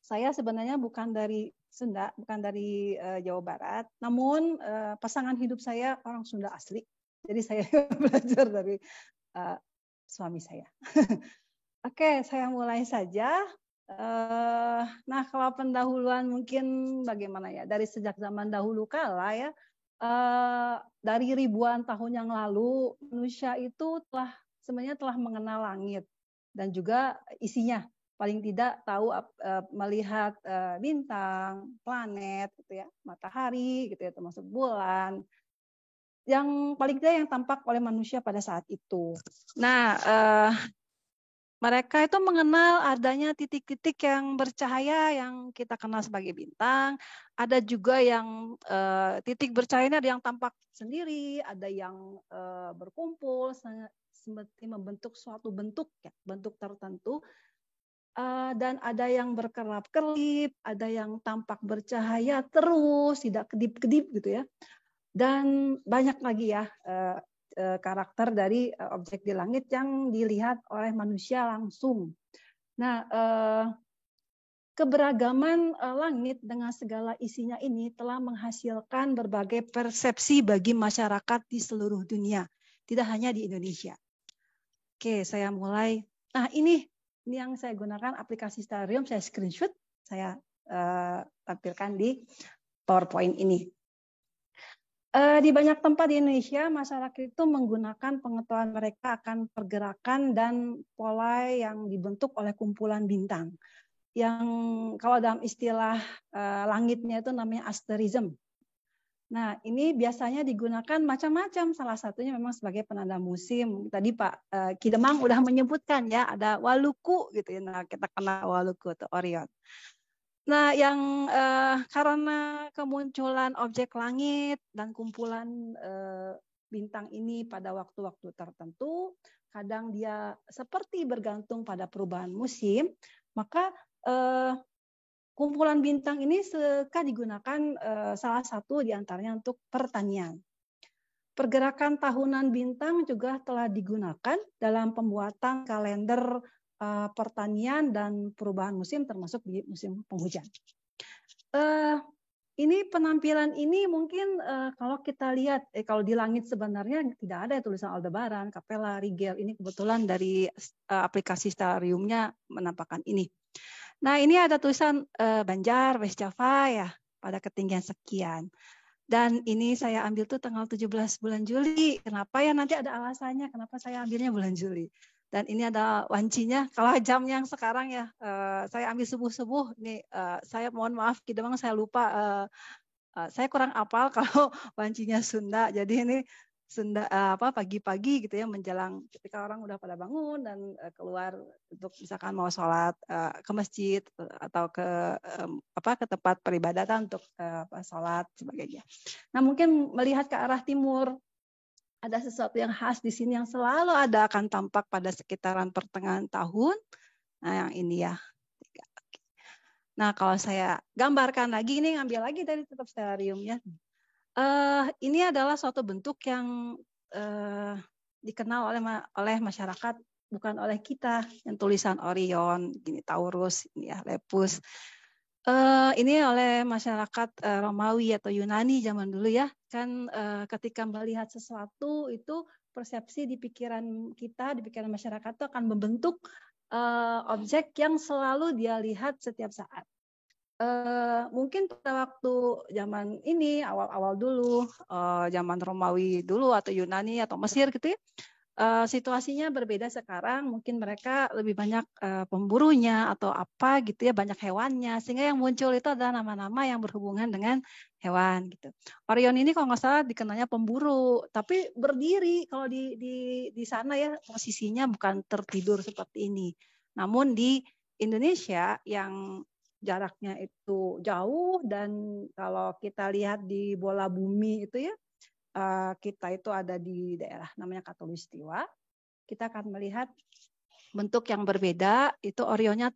S5: Saya sebenarnya bukan dari Sunda, bukan dari Jawa Barat, namun pasangan hidup saya orang Sunda asli. Jadi saya belajar dari suami saya. Oke, saya mulai saja. Nah, kalau pendahuluan mungkin bagaimana ya? Dari sejak zaman dahulu kala ya, dari ribuan tahun yang lalu manusia itu sebenarnya telah mengenal langit dan juga isinya. Paling tidak tahu melihat bintang, planet, gitu ya, matahari, gitu ya, termasuk bulan. Yang paling tidak yang tampak oleh manusia pada saat itu. Nah, mereka itu mengenal adanya titik-titik yang bercahaya yang kita kenal sebagai bintang. Ada juga yang titik bercahaya ini ada yang tampak sendiri, ada yang berkumpul seperti membentuk suatu bentuk, ya, bentuk tertentu. Dan ada yang berkerap-kerip, ada yang tampak bercahaya terus, tidak kedip-kedip gitu ya. Dan banyak lagi ya karakter dari objek di langit yang dilihat oleh manusia langsung. Nah, keberagaman langit dengan segala isinya ini telah menghasilkan berbagai persepsi bagi masyarakat di seluruh dunia, tidak hanya di Indonesia. Oke, saya mulai. Nah, ini yang saya gunakan aplikasi Stellarium, saya screenshot, saya tampilkan di PowerPoint ini. Di banyak tempat di Indonesia, masyarakat itu menggunakan pengetahuan mereka akan pergerakan dan pola yang dibentuk oleh kumpulan bintang. Yang kalau dalam istilah langitnya itu namanya asterism. Nah, ini biasanya digunakan macam-macam, salah satunya memang sebagai penanda musim. Tadi Pak Kidemang udah menyebutkan ya, ada Waluku gitu ya. Nah, kita kenal Waluku atau Orion. Nah, yang karena kemunculan objek langit dan kumpulan bintang ini pada waktu-waktu tertentu, kadang dia seperti bergantung pada perubahan musim, maka kumpulan bintang ini suka digunakan salah satu diantaranya untuk pertanian. Pergerakan tahunan bintang juga telah digunakan dalam pembuatan kalender pertanian dan perubahan musim termasuk di musim penghujan. ini penampilan ini mungkin kalau kita lihat, kalau di langit sebenarnya tidak ada tulisan Aldebaran, Capella, Rigel. Ini kebetulan dari aplikasi Stellariumnya menampakkan ini. Nah, ini ada tulisan Banjar, West Java ya, pada ketinggian sekian. Dan ini saya ambil tuh tanggal 17 bulan Juli. Kenapa ya? Nanti ada alasannya kenapa saya ambilnya bulan Juli. Dan ini ada wancinya. Kalau jam yang sekarang ya, saya ambil subuh-subuh. Nih, saya mohon maaf, Kidemang saya lupa. Saya kurang apal kalau wancinya Sunda. Jadi ini Sunda pagi-pagi gitu ya, menjelang ketika orang udah pada bangun dan keluar untuk misalkan mau sholat ke masjid atau ke tempat peribadatan untuk sholat sebagainya. Nah, mungkin melihat ke arah timur, ada sesuatu yang khas di sini yang selalu ada, akan tampak pada sekitaran pertengahan tahun. Nah, yang ini ya. Nah, kalau saya gambarkan lagi, ini ngambil lagi dari tetap Stellarium ya. Ini adalah suatu bentuk yang dikenal oleh masyarakat, bukan oleh kita. Yang tulisan Orion, gini Taurus, ini ya Lepus. Ini oleh masyarakat Romawi atau Yunani zaman dulu ya, kan ketika melihat sesuatu itu persepsi di pikiran kita, di pikiran masyarakat itu akan membentuk objek yang selalu dia lihat setiap saat. Mungkin pada waktu zaman ini awal-awal dulu, zaman Romawi dulu atau Yunani atau Mesir gitu ya, situasinya berbeda sekarang. Mungkin mereka lebih banyak pemburunya atau apa gitu ya, banyak hewannya, sehingga yang muncul itu adalah nama-nama yang berhubungan dengan hewan gitu. Orion ini kalau nggak salah dikenalnya pemburu, tapi berdiri kalau di sana ya, posisinya bukan tertidur seperti ini. Namun di Indonesia yang jaraknya itu jauh, dan kalau kita lihat di bola bumi itu ya, kita itu ada di daerah namanya Katulistiwa, kita akan melihat bentuk yang berbeda, itu Orionnya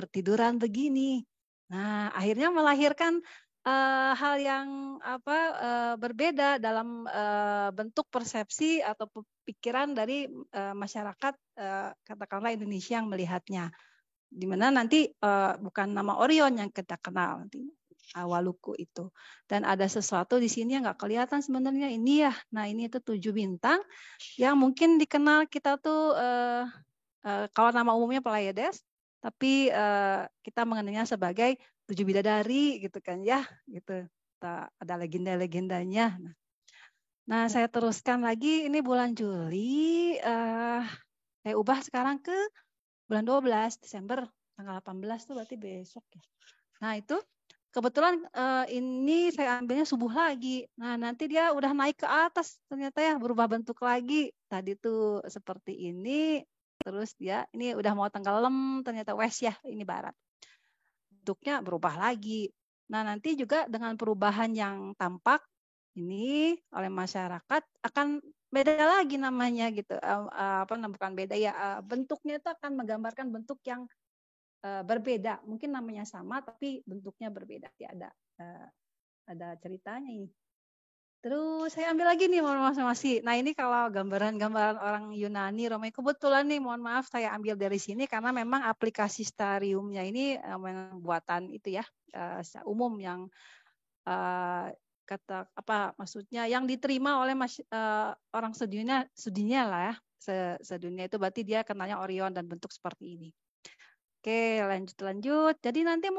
S5: tiduran begini. Nah, akhirnya melahirkan hal yang berbeda dalam bentuk persepsi atau pikiran dari masyarakat katakanlah Indonesia yang melihatnya. Di mana nanti bukan nama Orion yang kita kenal nanti Waluku itu, dan ada sesuatu di sini yang nggak kelihatan sebenarnya ini ya. Nah, ini itu 7 bintang yang mungkin dikenal kita tuh kalau nama umumnya Pleiades, tapi kita mengenalnya sebagai 7 bidadari gitu kan ya, gitu. Ada legenda-legendanya. Nah, saya teruskan lagi, ini bulan Juli, saya ubah sekarang ke bulan 12 Desember, tanggal 18 tuh berarti besok ya. Nah, itu kebetulan ini saya ambilnya subuh lagi. Nah, nanti dia udah naik ke atas ternyata ya, berubah bentuk lagi. Tadi tuh seperti ini, terus dia ini udah mau tenggelam, ternyata west ya, ini barat. Bentuknya berubah lagi. Nah, nanti juga dengan perubahan yang tampak ini oleh masyarakat akan beda lagi namanya gitu. Bukan beda ya, bentuknya itu akan menggambarkan bentuk yang berbeda. Mungkin namanya sama tapi bentuknya berbeda. Ya, ada ceritanya ini. Terus saya ambil lagi nih masing-masing. Nah, ini kalau gambaran-gambaran orang Yunani, Romawi, kebetulan nih mohon maaf saya ambil dari sini karena memang aplikasi Stellariumnya ini buatan itu ya, umum yang maksudnya yang diterima oleh orang sedunia lah ya, sedunia itu berarti dia kenalnya Orion dan bentuk seperti ini. Oke, lanjut. Jadi nanti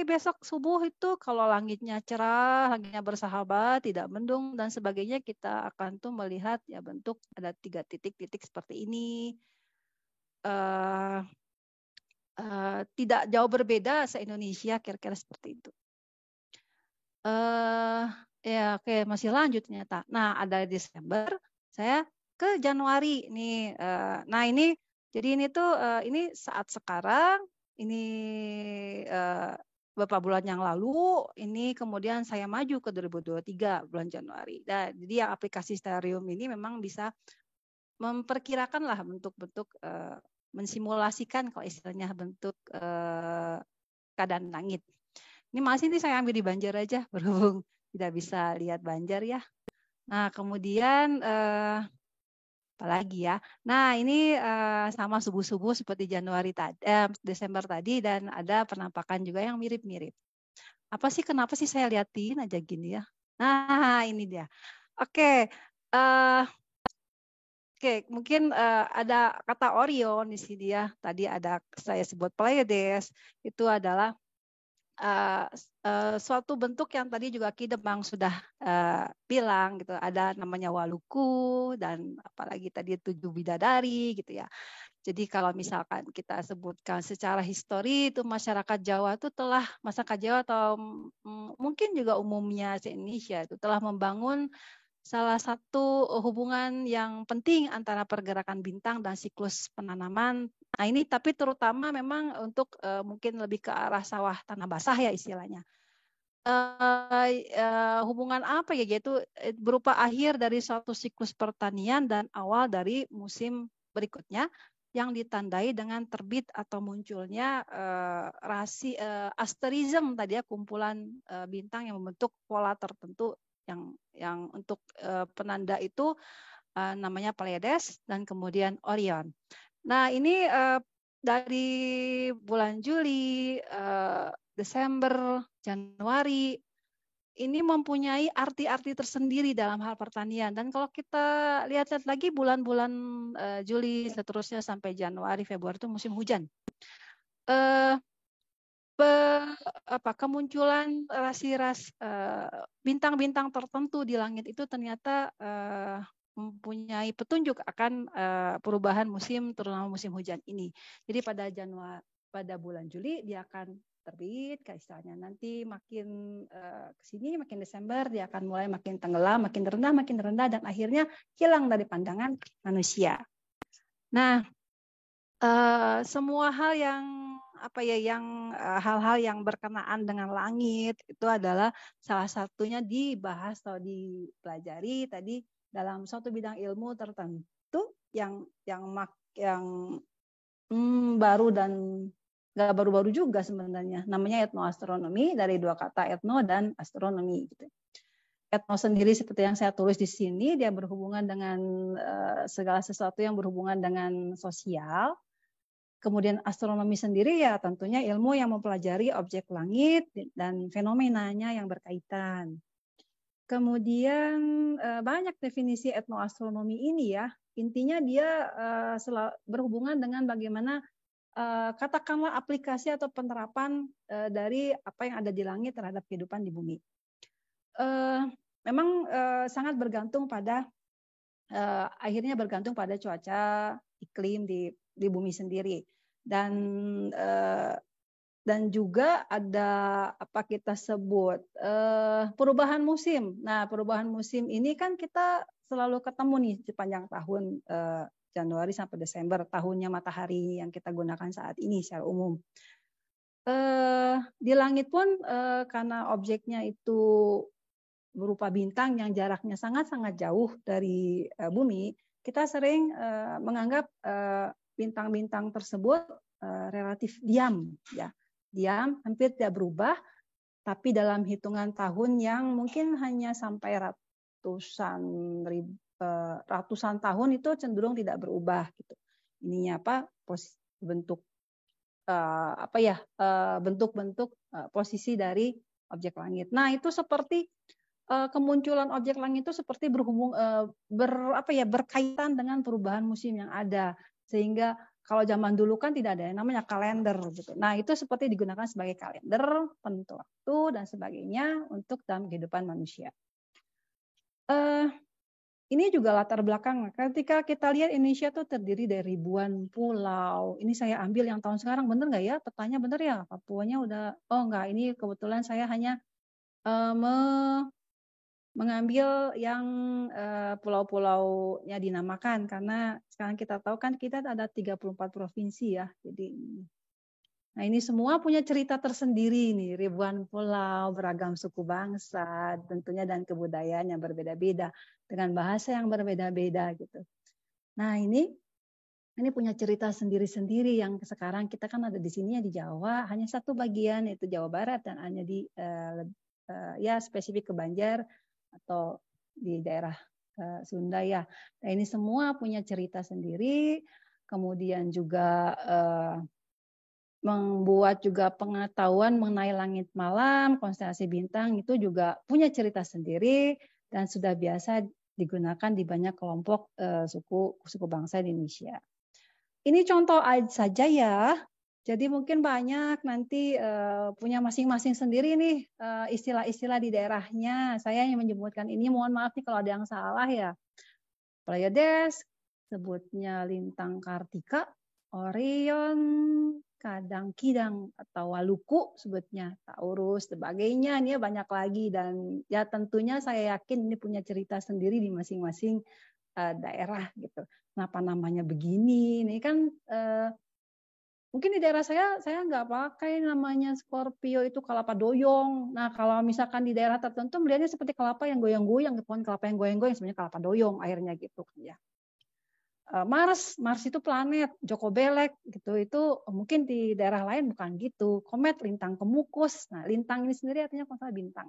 S5: besok subuh itu kalau langitnya cerah, langitnya bersahabat, tidak mendung dan sebagainya, kita akan tuh melihat ya bentuk ada 3 titik-titik seperti ini. Tidak jauh berbeda se-Indonesia, kira-kira seperti itu. Ya oke, masih lanjut ternyata. Nah, ada Desember, saya ke Januari nih. Nah, ini jadi ini tuh ini saat sekarang, ini beberapa bulan yang lalu, ini kemudian saya maju ke 2023 bulan Januari. Nah, jadi yang aplikasi Stellarium ini memang bisa memperkirakan lah bentuk-bentuk, mensimulasikan kalau istilahnya bentuk keadaan langit. Ini masih saya ambil di Banjar aja, berhubung tidak bisa lihat Banjar ya. Nah, kemudian apalagi ya. Nah, ini sama subuh-subuh seperti Desember tadi, dan ada penampakan juga yang mirip-mirip. Apa sih, kenapa sih saya liatin aja gini ya? Nah, ini dia. Oke, mungkin ada kata Orion di sini ya. Tadi ada saya sebut Pleiades, itu adalah suatu bentuk yang tadi juga Ki Demang sudah bilang gitu. Ada namanya Waluku dan apalagi tadi 7 bidadari gitu ya. Jadi kalau misalkan kita sebutkan secara histori itu masyarakat Jawa itu telah, masyarakat Jawa atau mungkin juga umumnya se-Indonesia itu telah membangun salah satu hubungan yang penting antara pergerakan bintang dan siklus penanaman. Nah ini tapi terutama memang untuk mungkin lebih ke arah sawah tanah basah ya istilahnya. Hubungan apa ya, yaitu berupa akhir dari suatu siklus pertanian dan awal dari musim berikutnya yang ditandai dengan terbit atau munculnya rasi asterism tadi ya, kumpulan bintang yang membentuk pola tertentu yang untuk penanda itu namanya Pleiades dan kemudian Orion. Nah ini dari bulan Juli, Desember, Januari ini mempunyai arti-arti tersendiri dalam hal pertanian. Dan kalau kita lihat-lihat lagi bulan-bulan Juli seterusnya sampai Januari, Februari itu musim hujan. Kemunculan bintang-bintang tertentu di langit itu ternyata mempunyai petunjuk akan perubahan musim, terutama musim hujan ini. Jadi pada bulan Juli dia akan terbit, kayak istilahnya nanti makin kesini, makin Desember dia akan mulai makin tenggelam, makin rendah, dan akhirnya hilang dari pandangan manusia. Nah, semua hal yang hal-hal yang berkenaan dengan langit itu adalah salah satunya dibahas atau dipelajari tadi dalam suatu bidang ilmu tertentu yang baru dan nggak baru-baru juga sebenarnya, namanya etnoastronomi, dari dua kata etno dan astronomi gitu. Etno sendiri seperti yang saya tulis di sini, dia berhubungan dengan segala sesuatu yang berhubungan dengan sosial. Kemudian astronomi sendiri ya tentunya ilmu yang mempelajari objek langit dan fenomenanya yang berkaitan. Kemudian banyak definisi etnoastronomi ini ya. Intinya dia berhubungan dengan bagaimana katakanlah aplikasi atau penerapan dari apa yang ada di langit terhadap kehidupan di bumi. Memang sangat bergantung pada akhirnya bergantung pada cuaca iklim di bumi sendiri, dan juga ada apa kita sebut perubahan musim. Nah, perubahan musim ini kan kita selalu ketemu nih sepanjang tahun Januari sampai Desember, tahunnya matahari yang kita gunakan saat ini secara umum. Di langit pun karena objeknya itu berupa bintang yang jaraknya sangat-sangat jauh dari bumi, kita sering menganggap bintang-bintang tersebut relatif diam, ya, diam, hampir tidak berubah, tapi dalam hitungan tahun yang mungkin hanya sampai ratusan tahun itu cenderung tidak berubah, gitu. Ininya apa? Bentuk bentuk-bentuk posisi dari objek langit. Nah, itu seperti kemunculan objek langit itu seperti berkaitan dengan perubahan musim yang ada, sehingga kalau zaman dulu kan tidak ada yang namanya kalender gitu. Nah, itu seperti digunakan sebagai kalender, penentu waktu dan sebagainya untuk dalam kehidupan manusia. Ini juga latar belakang. Ketika kita lihat Indonesia itu terdiri dari ribuan pulau. Ini saya ambil yang tahun sekarang, benar nggak ya? Petanya benar ya? Papuanya udah, oh nggak, ini kebetulan saya hanya mengambil yang pulau-pulaunya dinamakan, karena sekarang kita tahu kan kita ada 34 provinsi ya. Jadi nah ini semua punya cerita tersendiri nih, ribuan pulau, beragam suku bangsa tentunya dan kebudayaan yang berbeda-beda dengan bahasa yang berbeda-beda gitu. Nah, ini punya cerita sendiri-sendiri yang sekarang kita kan ada di sini ya di Jawa, hanya satu bagian yaitu Jawa Barat dan hanya di ya spesifik ke Banjar atau di daerah Sunda ya. Nah, ini semua punya cerita sendiri. Kemudian juga membuat juga pengetahuan mengenai langit malam, konstelasi bintang itu juga punya cerita sendiri dan sudah biasa digunakan di banyak kelompok suku bangsa di Indonesia. Ini contoh saja ya. Jadi mungkin banyak nanti punya masing-masing sendiri nih istilah-istilah di daerahnya. Saya yang menyebutkan ini, mohon maaf nih kalau ada yang salah ya. Pleiades, sebutnya lintang Kartika, Orion, Kadang-Kidang atau Waluku sebutnya, Taurus, sebagainya. Ini banyak lagi dan ya tentunya saya yakin ini punya cerita sendiri di masing-masing daerah gitu. Kenapa namanya begini? Ini kan mungkin di daerah saya nggak pakai namanya Scorpio itu kelapa doyong. Nah kalau misalkan di daerah tertentu melihatnya seperti kelapa yang goyang-goyang, pohon kelapa yang goyang-goyang sebenarnya kelapa doyong akhirnya gitu kan ya. Mars itu planet, Joko Belek gitu. Itu mungkin di daerah lain bukan gitu. Komet, lintang kemukus. Nah, lintang ini sendiri artinya konstelasi bintang.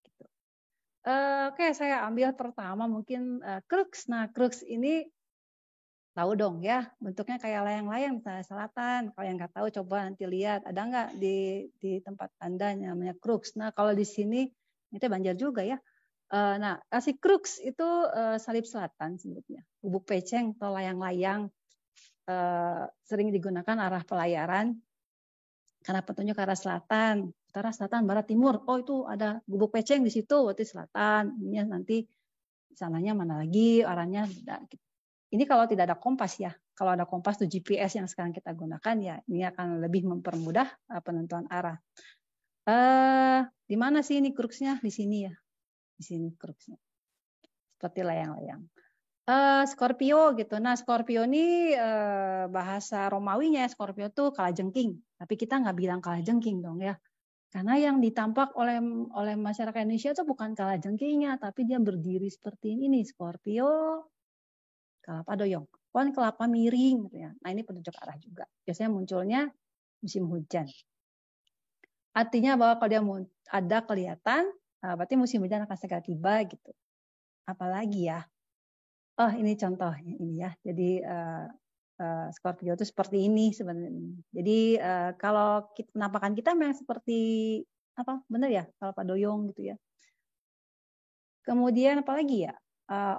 S5: Gitu. Oke, saya ambil pertama mungkin Crux. Nah, Crux ini tahu dong ya, bentuknya kayak layang-layang misalnya selatan. Kalau yang nggak tahu coba nanti lihat, ada nggak di tempat Anda namanya Crux. Nah, kalau di sini itu Banjar juga ya. Nah, si Crux itu salib selatan sebetulnya. Bubuk peceng atau layang-layang sering digunakan arah pelayaran karena petunjuk ke arah selatan, utara, selatan, barat, timur. Oh itu ada bubuk peceng di situ, berarti selatan. Ini nanti sananya mana lagi arahnya. Ini kalau tidak ada kompas ya. Kalau ada kompas tuh GPS yang sekarang kita gunakan ya, ini akan lebih mempermudah penentuan arah. Di mana sih ini Cruxnya? Di sini ya. Di sini Cruxnya. Seperti layang-layang. Scorpio gitu. Nah, Scorpio ini bahasa Romawinya Scorpio itu kalajengking. Tapi kita nggak bilang kalajengking dong ya. Karena yang ditampak oleh masyarakat Indonesia itu bukan kalajengkingnya, tapi dia berdiri seperti ini. Scorpio, kelapa doyong. Pohon kelapa miring gitu ya. Nah, ini penunjuk arah juga. Biasanya munculnya musim hujan. Artinya bahwa kalau dia ada kelihatan, berarti musim hujan akan segera tiba gitu. Apalagi ya? Oh, ini contohnya ini ya. Jadi Scorpio itu seperti ini sebenarnya. Jadi kalau penampakan kita memang seperti apa? Benar ya? Kalau Pak Doyong gitu ya. Kemudian apalagi ya?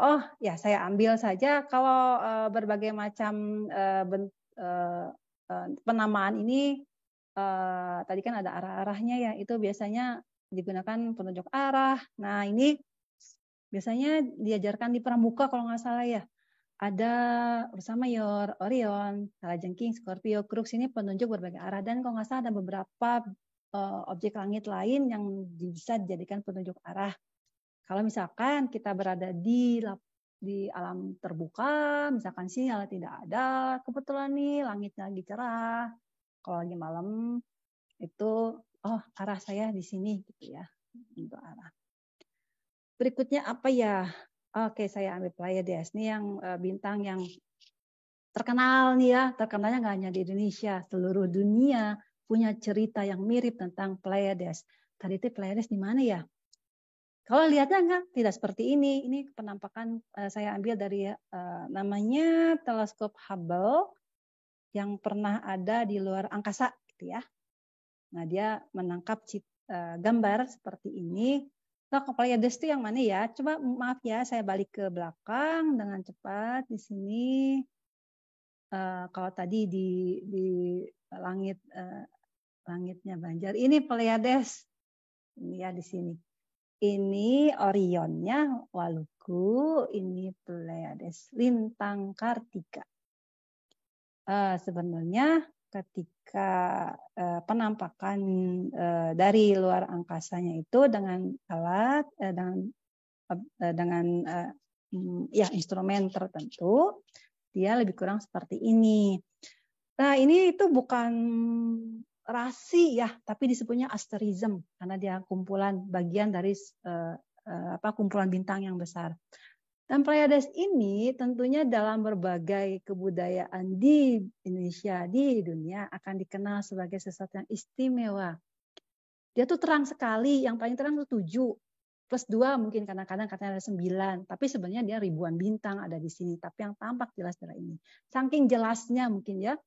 S5: Oh ya, saya ambil saja kalau berbagai macam penamaan ini tadi kan ada arah-arahnya ya. Itu biasanya digunakan penunjuk arah. Nah, ini biasanya diajarkan di pramuka kalau nggak salah ya. Ada Ursa Mayor, Orion, Kalajengking, Scorpio, Crux ini penunjuk berbagai arah. Dan kalau nggak salah ada beberapa objek langit lain yang bisa dijadikan penunjuk arah. Kalau misalkan kita berada di alam terbuka, misalkan sinyal tidak ada, kebetulan nih langitnya lagi cerah. Kalau lagi malam itu, oh arah saya di sini gitu ya, untuk arah. Berikutnya apa ya? Oke, saya ambil Pleiades. Ini yang bintang yang terkenal nih ya. Terkenalnya nggak hanya di Indonesia, seluruh dunia punya cerita yang mirip tentang Pleiades. Tadi itu Pleiades di mana ya? Kalau lihatnya tidak seperti ini. Ini penampakan saya ambil dari namanya teleskop Hubble yang pernah ada di luar angkasa, gitu ya. Nah, dia menangkap gambar seperti ini. Nah, Pleiades itu yang mana ya? Coba maaf ya, saya balik ke belakang dengan cepat di sini. Kalau tadi di langit langitnya Banjar, ini Pleiades. Ini ya di sini. Ini Orionnya Waluku, ini Pleiades, lintang Kartika. Sebenarnya ketika penampakan dari luar angkasanya itu dengan alat dengan ya instrumen tertentu, dia lebih kurang seperti ini. Nah, ini itu bukan rasi ya, tapi disebutnya asterism karena dia kumpulan bagian dari kumpulan bintang yang besar. Dan Pleiades ini tentunya dalam berbagai kebudayaan di Indonesia, di dunia akan dikenal sebagai sesuatu yang istimewa. Dia tuh terang sekali, yang paling terang itu 7 plus 2 mungkin kadang-kadang katanya ada 9, tapi sebenarnya dia ribuan bintang ada di sini, tapi yang tampak jelas adalah ini. Saking jelasnya mungkin ya,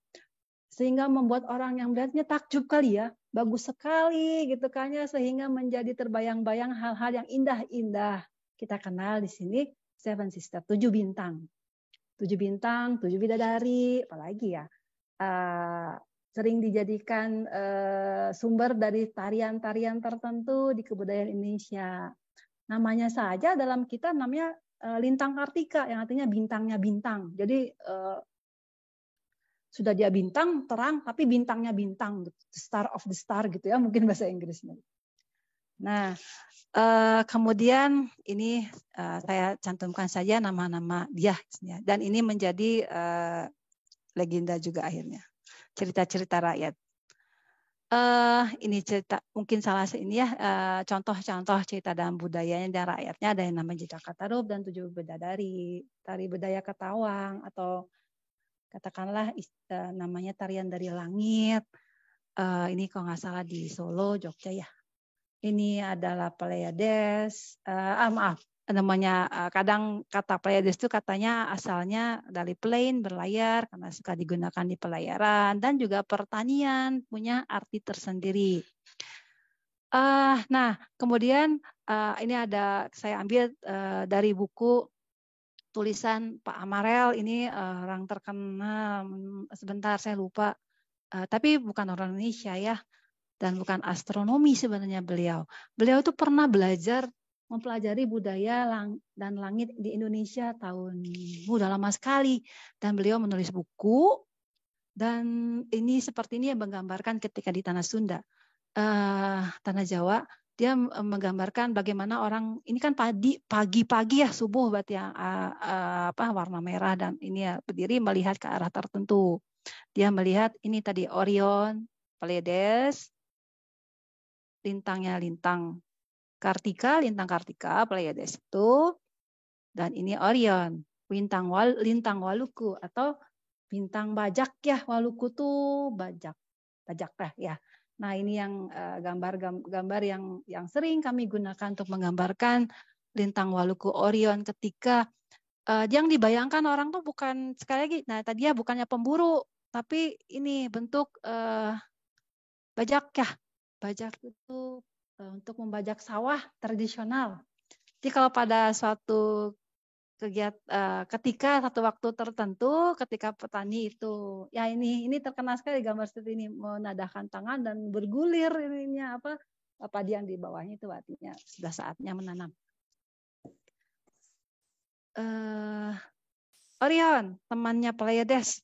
S5: sehingga membuat orang yang melihatnya takjub kali ya, bagus sekali gitu kan ya, sehingga menjadi terbayang-bayang hal-hal yang indah-indah. Kita kenal di sini Seven Sisters, 7 bintang. 7 bintang, 7 bidadari, apalagi ya. Sering dijadikan sumber dari tarian-tarian tertentu di kebudayaan Indonesia. Namanya saja dalam kita namanya Lintang Kartika, yang artinya bintangnya bintang. Jadi sudah dia bintang, terang, tapi bintangnya bintang. The star of the star gitu ya, mungkin bahasa Inggrisnya. Nah, kemudian ini saya cantumkan saja nama-nama dia. Dan ini menjadi legenda juga akhirnya. Cerita-cerita rakyat. Ini cerita, mungkin salah ini ya, contoh-contoh cerita dalam budayanya dan rakyatnya. Ada yang namanya Jejak Katarup dan 7 Bidadari, Tari Bedaya Ketawang, atau katakanlah namanya tarian dari langit. Ini kalau nggak salah di Solo, Jogja ya. Ini adalah Pleiades. Maaf, namanya kadang kata Pleiades itu katanya asalnya dari plane, berlayar, karena suka digunakan di pelayaran, dan juga pertanian punya arti tersendiri. Nah, kemudian ini ada saya ambil dari buku tulisan Pak Amarel, ini orang terkenal, sebentar saya lupa, tapi bukan orang Indonesia ya, dan bukan astronomi sebenarnya beliau. Beliau itu pernah belajar mempelajari budaya dan langit di Indonesia udah lama sekali, dan beliau menulis buku, dan ini seperti ini yang menggambarkan ketika di tanah Sunda, tanah Jawa. Dia menggambarkan bagaimana orang ini kan pagi-pagi ya, subuh berarti yang warna merah, dan ini ya berdiri melihat ke arah tertentu. Dia melihat ini tadi Orion, Pleiades, lintangnya lintang Kartika, Pleiades itu, dan ini Orion, lintang Waluku atau bintang bajak ya, Waluku tuh bajak lah ya. Nah, ini yang gambar yang sering kami gunakan untuk menggambarkan lintang Waluku Orion ketika yang dibayangkan orang tuh bukan, sekali lagi, nah tadi ya bukannya pemburu, tapi ini bentuk bajak ya. Bajak itu untuk membajak sawah tradisional. Jadi kalau pada suatu ketika satu waktu tertentu, ketika petani itu, ya ini terkenal sekali gambar seperti ini, menadahkan tangan dan bergulir ininya padi yang di bawahnya, itu artinya sudah saatnya menanam. Orion, temannya Pleiades,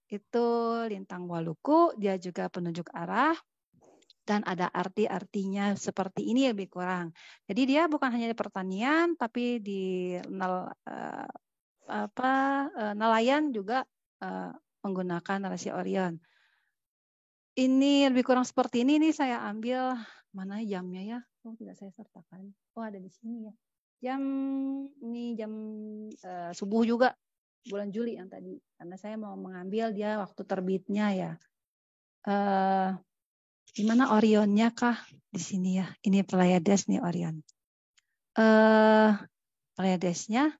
S5: itu lintang Waluku, dia juga penunjuk arah, dan ada arti-artinya seperti ini lebih kurang. Jadi dia bukan hanya di pertanian, tapi di nelayan juga menggunakan narasi Orion. Ini lebih kurang seperti ini. Ini saya ambil, mana jamnya ya? Oh, tidak saya sertakan. Oh, ada di sini ya. Jam subuh juga, bulan Juli yang tadi. Karena saya mau mengambil dia waktu terbitnya ya. Di mana Orionnya kah? Di sini ya. Ini Pleiades nih Orion. Pleiadesnya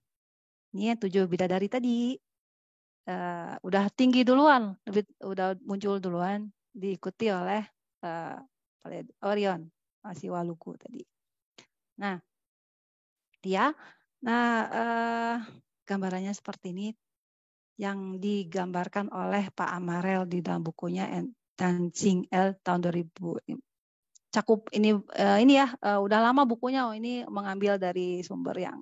S5: ini 7 bidadari tadi. Udah tinggi duluan, udah muncul duluan, diikuti oleh Orion, masih Waluku tadi. Nah, dia, gambarannya seperti ini yang digambarkan oleh Pak Amarel di dalam bukunya Dancing L tahun 2000. Cakup ini ya, udah lama bukunya. Ini mengambil dari sumber yang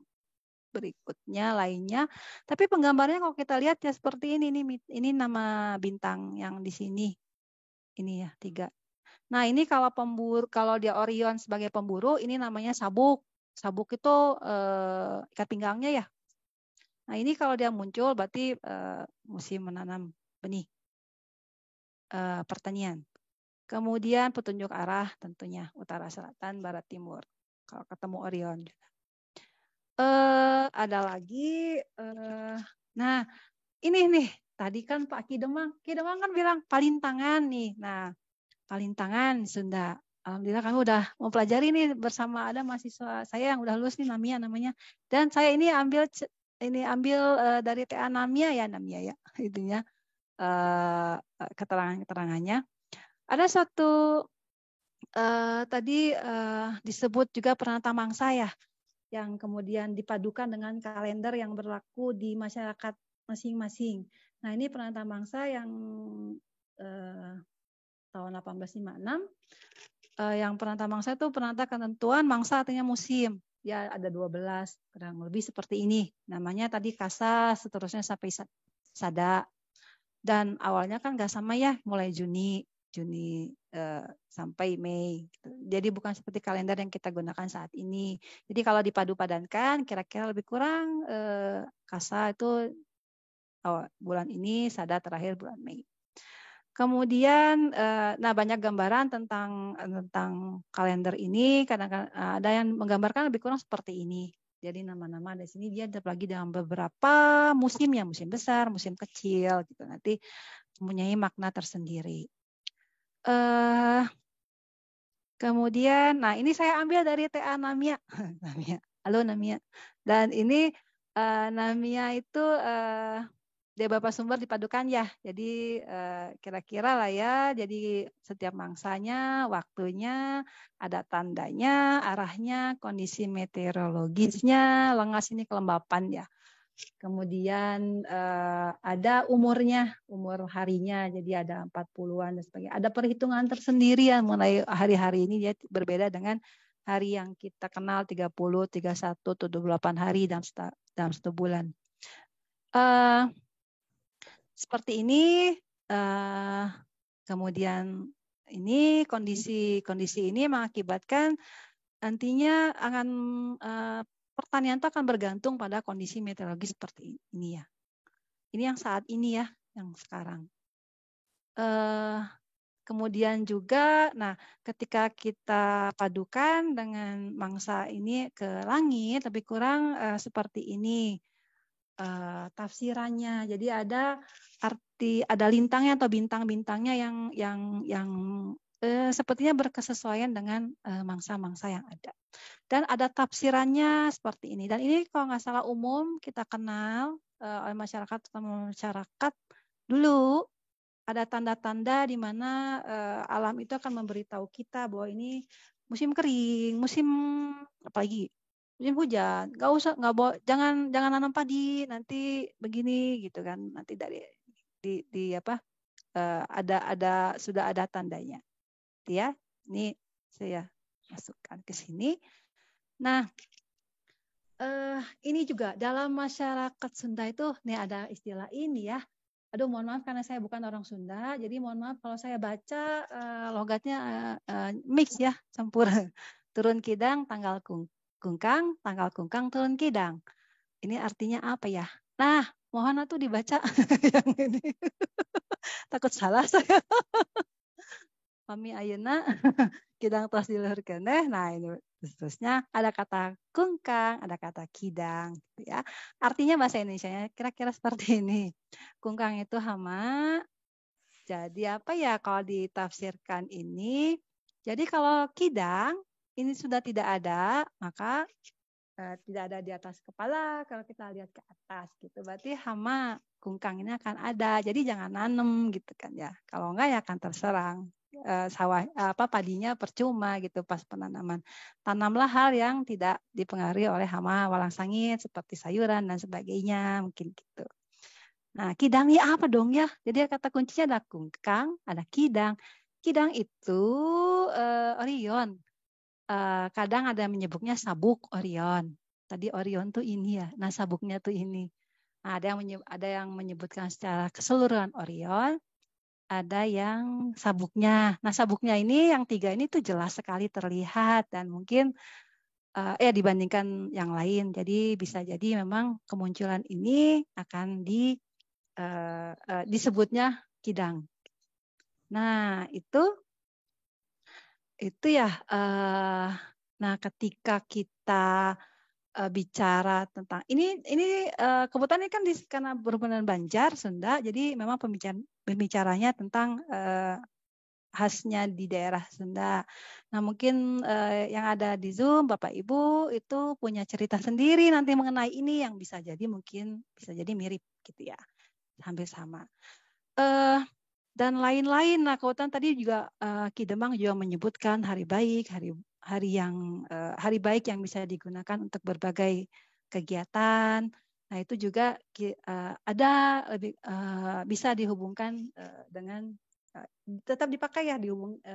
S5: berikutnya lainnya. Tapi penggambarnya kalau kita lihat ya seperti ini. Ini nama bintang yang di sini. Ini ya 3. Nah, ini kalau dia Orion sebagai pemburu, ini namanya sabuk. Sabuk itu ikat pinggangnya ya. Nah, ini kalau dia muncul berarti musim menanam benih. Pertanian. Kemudian petunjuk arah tentunya utara, selatan, barat, timur. Kalau ketemu Orion. Ada lagi. Nah, ini nih. Tadi kan Pak Ki Demang kan bilang palintangan nih. Nah, palintangan Sunda. Alhamdulillah kami udah mempelajari nih bersama ada mahasiswa saya yang udah lulus nih, namanya. Dan saya ini ambil dari TA Namia ya, itunya. keterangannya. Ada suatu tadi disebut juga Pranata Mangsa ya, yang kemudian dipadukan dengan kalender yang berlaku di masyarakat masing-masing. Nah, ini Pranata Mangsa yang tahun 1856. Yang Pranata Mangsa itu Pranata ketentuan, mangsa artinya musim. Ya ada 12, kurang lebih seperti ini. Namanya tadi Kasa, seterusnya sampai Sada. Dan awalnya kan nggak sama ya, mulai Juni sampai Mei. Gitu. Jadi bukan seperti kalender yang kita gunakan saat ini. Jadi kalau dipadu-padankan, kira-kira lebih kurang Kasa itu bulan ini, Sada terakhir bulan Mei. Kemudian, nah banyak gambaran tentang kalender ini. Kadang-kadang ada yang menggambarkan lebih kurang seperti ini. Jadi nama-nama di sini dia terbagi dalam beberapa musim ya, musim besar, musim kecil, gitu. Nanti mempunyai makna tersendiri. Kemudian, nah ini saya ambil dari TA Namia. Namia. Halo Namia. Dan ini Namia itu dia Bapak sumber dipadukan ya. Jadi kira-kira lah ya. Jadi setiap mangsanya, waktunya, ada tandanya, arahnya, kondisi meteorologisnya, lengas ini kelembapan ya. Kemudian ada umurnya, umur harinya. Jadi ada 40-an dan sebagainya. Ada perhitungan tersendiri ya mengenai hari-hari ini dia berbeda dengan hari yang kita kenal 30, 31, 78 hari dalam satu bulan. Seperti ini, kemudian ini kondisi ini mengakibatkan nantinya akan pertanian itu akan bergantung pada kondisi meteorologi seperti ini ya. Ini yang saat ini ya, yang sekarang. Kemudian juga, nah ketika kita padukan dengan mangsa ini ke langit, lebih kurang seperti ini. Tafsirannya. Jadi ada arti, ada lintangnya atau bintang-bintangnya yang sepertinya berkesesuaian dengan mangsa-mangsa yang ada. Dan ada tafsirannya seperti ini. Dan ini kalau nggak salah umum kita kenal oleh masyarakat dulu ada tanda-tanda di mana alam itu akan memberitahu kita bahwa ini musim kering, musim apalagi musim hujan, jangan nanam padi, nanti begini gitu kan, nanti dari sudah ada tandanya, ya. Ini saya masukkan ke sini. Nah, ini juga dalam masyarakat Sunda itu, nih ada istilah ini ya. Aduh, mohon maaf karena saya bukan orang Sunda, jadi mohon maaf kalau saya baca logatnya mix ya, campur. Turun kidang, tanggal kungkang, tanggal kungkang turun kidang. Ini artinya apa ya? Nah, mohon tuh dibaca yang ini. Takut salah saya. Kami ayeuna kidang tos diluhurkeun deh. Nah, ini seterusnya ada kata kungkang, ada kata kidang gitu ya. Artinya bahasa Indonesianya kira-kira seperti ini. Kungkang itu hama. Jadi apa ya kalau ditafsirkan ini? Jadi kalau kidang ini sudah tidak ada, maka tidak ada di atas kepala. Kalau kita lihat ke atas gitu, berarti hama kungkang ini akan ada. Jadi jangan nanem gitu kan ya. Kalau enggak ya akan terserang. Padinya percuma gitu pas penanaman. Tanamlah hal yang tidak dipengaruhi oleh hama walang sangit seperti sayuran dan sebagainya, mungkin gitu. Nah, kidangnya apa dong ya? Jadi kata kuncinya ada kungkang, ada kidang. Kidang itu Orion. Kadang ada yang menyebutnya sabuk Orion. Tadi Orion tuh ini ya. Nah, sabuknya tuh ini. Nah, ada yang menyebutkan secara keseluruhan Orion. Ada yang sabuknya. Nah, sabuknya ini yang 3 ini tuh jelas sekali terlihat dan mungkin dibandingkan yang lain. Jadi bisa jadi memang kemunculan ini akan disebutnya kidang. Nah, itu ya. Nah, ketika kita bicara tentang ini kebetulan ini kan karena berhubungan Banjar Sunda, jadi memang pembicaranya tentang khasnya di daerah Sunda. Nah, mungkin yang ada di Zoom Bapak Ibu itu punya cerita sendiri nanti mengenai ini yang bisa jadi mirip gitu ya, hampir sama. dan lain-lain. Nah, Kautan tadi juga Ki Demang juga menyebutkan hari baik, hari baik yang bisa digunakan untuk berbagai kegiatan. Nah, itu juga bisa dihubungkan dengan tetap dipakai ya,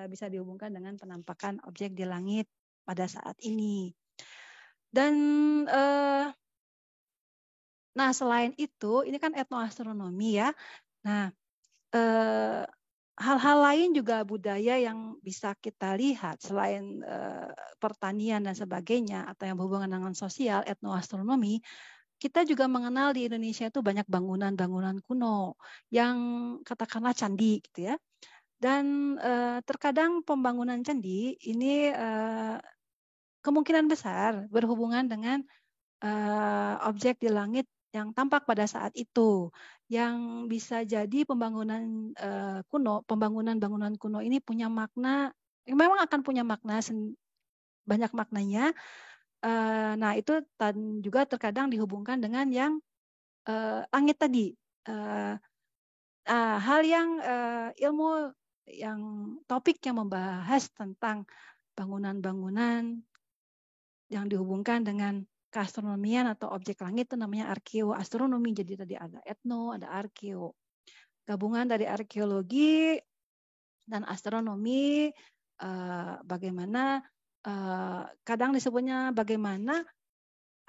S5: bisa dihubungkan dengan penampakan objek di langit pada saat ini. Dan nah, selain itu, ini kan etnoastronomi ya. Nah, hal-hal lain juga budaya yang bisa kita lihat selain pertanian dan sebagainya atau yang berhubungan dengan sosial, etnoastronomi, kita juga mengenal di Indonesia itu banyak bangunan-bangunan kuno yang katakanlah candi gitu ya. Dan terkadang pembangunan candi ini kemungkinan besar berhubungan dengan objek di langit yang tampak pada saat itu, yang bisa jadi pembangunan bangunan kuno ini punya makna, memang akan punya makna banyak maknanya. Nah, itu juga terkadang dihubungkan dengan yang langit tadi. Hal yang ilmu yang topik yang membahas tentang bangunan-bangunan yang dihubungkan dengan keastronomian atau objek langit itu namanya arkeoastronomi. Jadi tadi ada etno, ada arkeo. Gabungan dari arkeologi dan astronomi, bagaimana kadang disebutnya bagaimana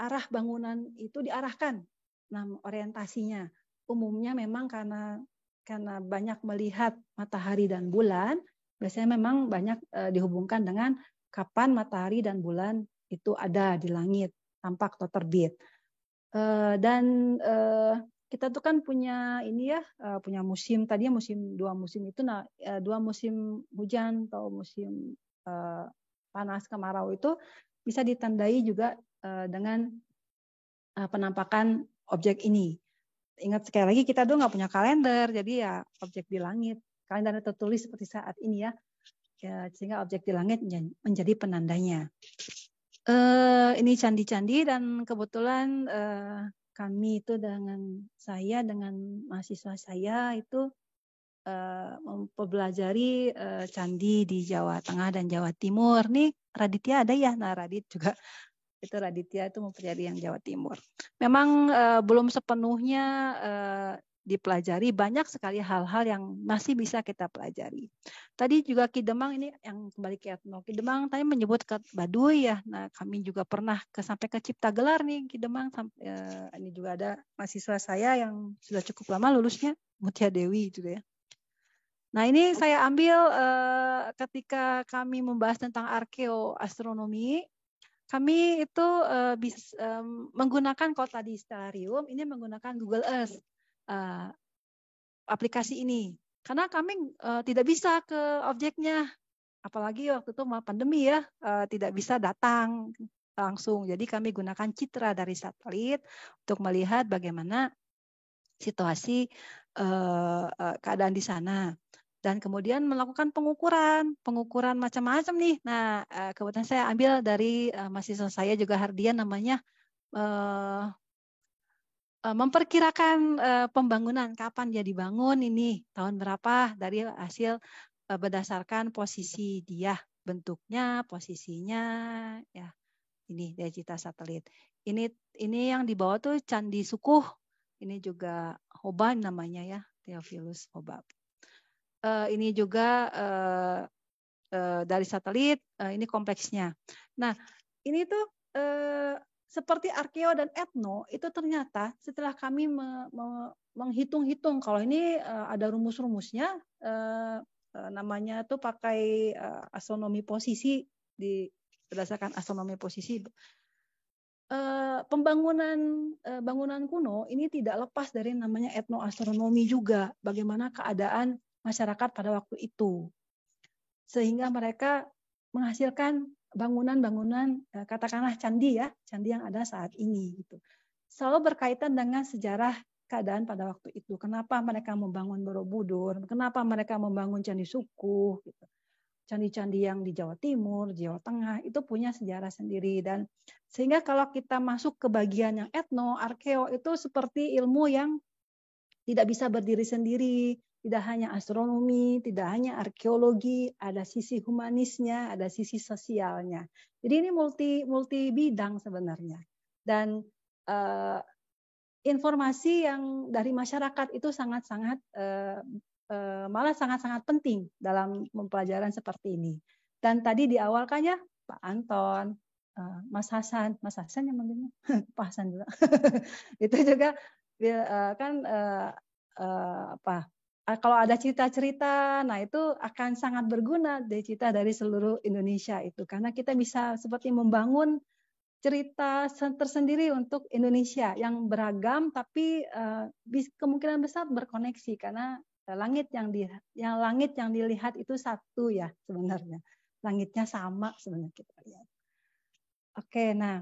S5: arah bangunan itu diarahkan. Nah, orientasinya umumnya memang karena banyak melihat matahari dan bulan, biasanya memang banyak dihubungkan dengan kapan matahari dan bulan itu ada di langit, tampak atau terbit. Dan kita tuh kan punya ini ya, punya musim, tadinya dua musim itu, dua musim hujan atau musim panas kemarau itu bisa ditandai juga dengan penampakan objek ini. Ingat sekali lagi kita tuh nggak punya kalender, jadi ya objek di langit. Kalender tertulis seperti saat ini ya, sehingga objek di langit menjadi penandanya. Ini candi-candi dan kebetulan kami itu dengan mahasiswa saya itu mempelajari candi di Jawa Tengah dan Jawa Timur. Nih Raditya ada ya? Nah, Raditya itu mempelajari yang Jawa Timur. Memang belum sepenuhnya dipelajari, banyak sekali hal-hal yang masih bisa kita pelajari. Tadi juga Ki Demang ini yang kembali ke etno. Ki Demang tadi menyebut ke Baduy ya. Nah, kami juga pernah sampai ke Cipta Gelar nih Ki Demang. Ini juga ada mahasiswa saya yang sudah cukup lama lulusnya, Mutia Dewi juga ya. Nah, ini saya ambil ketika kami membahas tentang arkeoastronomi. Kami itu menggunakan, kalau tadi Stellarium, ini menggunakan Google Earth aplikasi ini. Karena kami tidak bisa ke objeknya, apalagi waktu itu pandemi ya, tidak bisa datang langsung. Jadi kami gunakan citra dari satelit untuk melihat bagaimana situasi keadaan di sana. Dan kemudian melakukan pengukuran macam-macam nih. Nah, kebetulan saya ambil dari mahasiswa saya juga Hardian, namanya memperkirakan pembangunan, kapan dia dibangun ini, tahun berapa, dari hasil berdasarkan posisi dia, bentuknya, posisinya, ya ini dari citra satelit. Ini yang di bawah tuh Candi Sukuh, ini juga Hobab namanya ya, Theophilus Hobab. Ini juga dari satelit, ini kompleksnya. Nah, ini tuh seperti arkeo dan etno, itu ternyata setelah kami menghitung-hitung, kalau ini ada rumus-rumusnya, namanya tuh pakai astronomi posisi, berdasarkan astronomi posisi. Bangunan kuno ini tidak lepas dari namanya etnoastronomi juga, bagaimana keadaan masyarakat pada waktu itu, sehingga mereka menghasilkan bangunan-bangunan katakanlah candi ya, candi yang ada saat ini gitu. Selalu berkaitan dengan sejarah keadaan pada waktu itu. Kenapa mereka membangun Borobudur? Kenapa mereka membangun Candi Sukuh? Gitu. Candi-candi yang di Jawa Timur, Jawa Tengah itu punya sejarah sendiri, dan sehingga kalau kita masuk ke bagian yang etno, arkeo itu seperti ilmu yang tidak bisa berdiri sendiri. Tidak hanya astronomi, tidak hanya arkeologi, ada sisi humanisnya, ada sisi sosialnya. Jadi ini multi bidang sebenarnya. Dan informasi yang dari masyarakat itu sangat-sangat malah sangat-sangat penting dalam pembelajaran seperti ini. Dan tadi di awal kan ya Pak Anton, Mas Hasan yang manggilnya, Pak Hasan juga, itu juga kan kalau ada cerita-cerita, nah itu akan sangat berguna cerita dari seluruh Indonesia itu, karena kita bisa seperti membangun cerita tersendiri untuk Indonesia yang beragam, tapi kemungkinan besar berkoneksi karena langit yang dilihat itu satu ya sebenarnya, langitnya sama sebenarnya kita lihat. Oke, nah.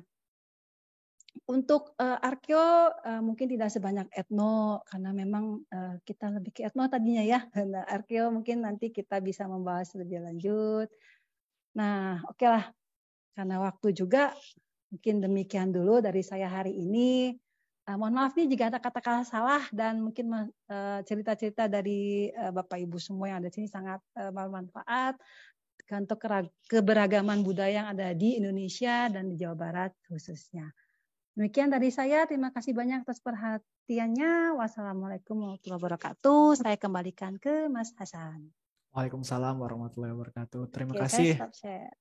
S5: Untuk arkeo mungkin tidak sebanyak etno karena memang kita lebih ke etno tadinya ya. Nah, arkeo mungkin nanti kita bisa membahas lebih lanjut. Nah, oke lah. Karena waktu juga mungkin demikian dulu dari saya hari ini. Mohon maaf nih jika ada kata-kata salah dan mungkin cerita-cerita dari Bapak Ibu semua yang ada di sini sangat bermanfaat untuk keberagaman budaya yang ada di Indonesia dan di Jawa Barat khususnya. Demikian dari saya, terima kasih banyak atas perhatiannya. Wassalamualaikum warahmatullahi wabarakatuh. Saya kembalikan ke Mas Hasan.
S1: Waalaikumsalam warahmatullahi wabarakatuh. Terima
S5: Oke,
S1: kasih.
S5: saya stop share.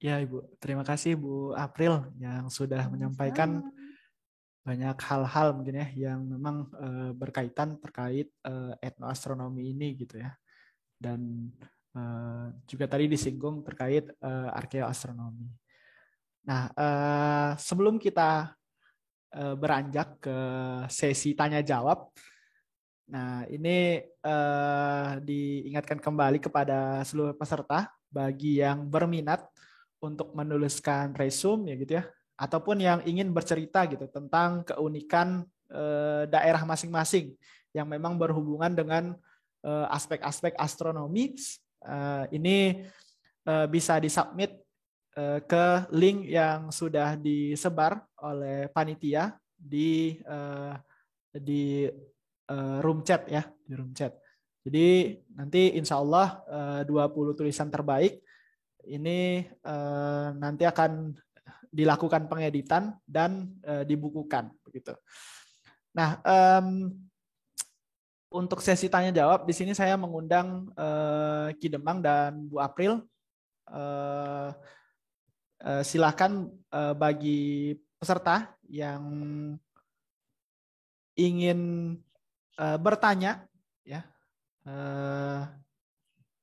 S1: Ya Ibu, terima kasih Bu April yang sudah menyampaikan banyak hal-hal mungkin ya yang memang berkaitan terkait etnoastronomi ini gitu ya. Dan juga tadi disinggung terkait arkeoastronomi. Nah, sebelum kita beranjak ke sesi tanya jawab, nah ini diingatkan kembali kepada seluruh peserta bagi yang berminat untuk menuliskan resume ya gitu ya, ataupun yang ingin bercerita gitu tentang keunikan daerah masing-masing yang memang berhubungan dengan aspek-aspek astronomi, ini bisa disubmit ke link yang sudah disebar oleh panitia di room chat ya, di room chat. Jadi nanti insya Allah 20 tulisan terbaik ini nanti akan dilakukan pengeditan dan dibukukan begitu. Nah, untuk sesi tanya jawab di sini saya mengundang Ki Demang dan Bu April. Silakan bagi peserta yang ingin bertanya ya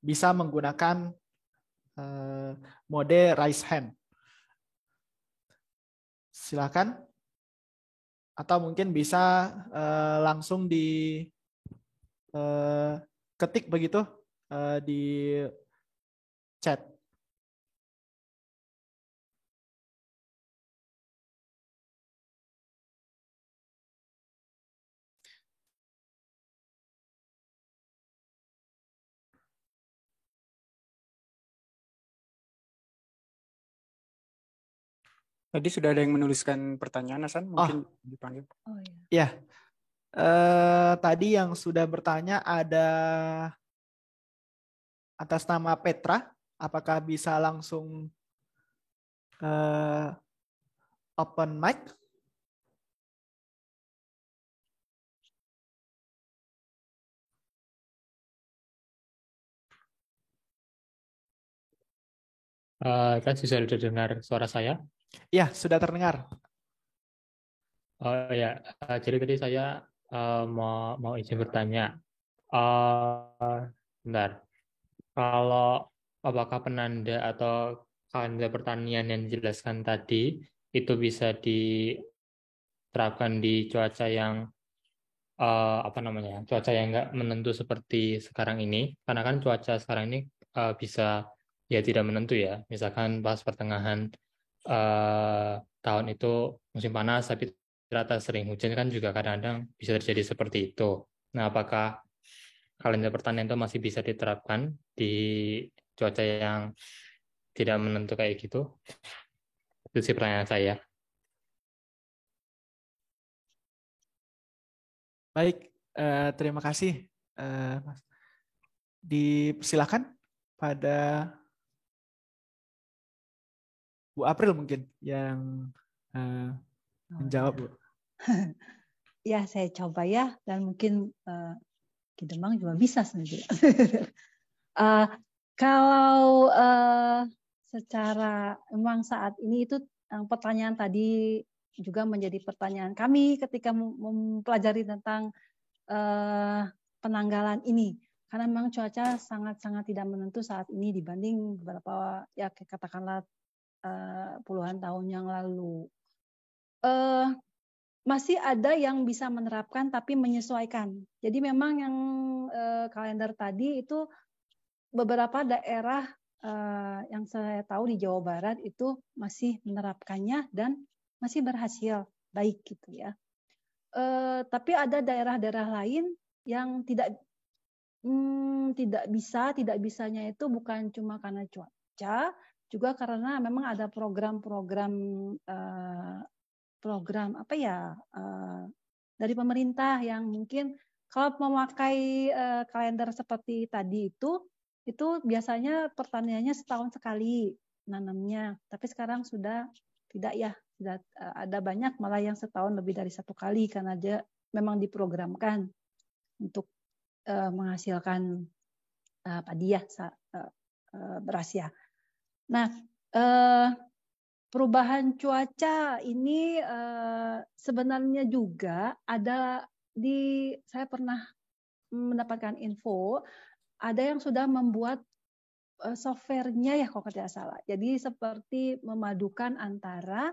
S1: bisa menggunakan mode raise hand. Silakan, atau mungkin bisa langsung di ketik begitu di chat.
S2: Tadi sudah ada yang menuliskan pertanyaan, Hasan, mungkin dipanggil.
S5: Oh iya.
S1: Ya, tadi yang sudah bertanya ada atas nama Petra, apakah bisa langsung open mic?
S6: Kan sudah dengar suara saya?
S1: Ya, sudah terdengar.
S6: Oh ya, jadi tadi saya mau izin bertanya. Bentar. Kalau apakah penanda atau kalender pertanian yang dijelaskan tadi itu bisa diterapkan di cuaca yang cuaca yang nggak menentu seperti sekarang ini? Karena kan cuaca sekarang ini bisa ya tidak menentu ya. Misalkan pas pertengahan tahun itu musim panas tapi ternyata sering hujan kan juga kadang-kadang bisa terjadi seperti itu. Nah, apakah kalender pertanian itu masih bisa diterapkan di cuaca yang tidak menentu kayak gitu? Itu sih pertanyaan saya.
S1: Baik, terima kasih Mas. Dipersilakan pada Bu April mungkin yang menjawab, Bu.
S5: Ya, saya coba ya, dan mungkin Ki Demang juga bisa sendiri. Kalau secara memang saat ini itu pertanyaan tadi juga menjadi pertanyaan kami ketika mempelajari tentang penanggalan ini. Karena memang cuaca sangat-sangat tidak menentu saat ini dibanding beberapa, ya katakanlah puluhan tahun yang lalu. Masih ada yang bisa menerapkan tapi menyesuaikan. Jadi memang yang kalender tadi itu beberapa daerah yang saya tahu di Jawa Barat itu masih menerapkannya dan masih berhasil baik gitu ya. Tapi ada daerah-daerah lain yang tidak bisanya itu bukan cuma karena cuaca, juga karena memang ada program dari pemerintah yang mungkin kalau memakai kalender seperti tadi itu biasanya pertaniannya setahun sekali nanamnya, tapi sekarang sudah tidak ya, sudah ada banyak malah yang setahun lebih dari satu kali karena dia memang diprogramkan untuk menghasilkan padi ya, beras ya. Nah, perubahan cuaca ini sebenarnya juga ada saya pernah mendapatkan info, ada yang sudah membuat softwarenya ya kalau tidak salah. Jadi seperti memadukan antara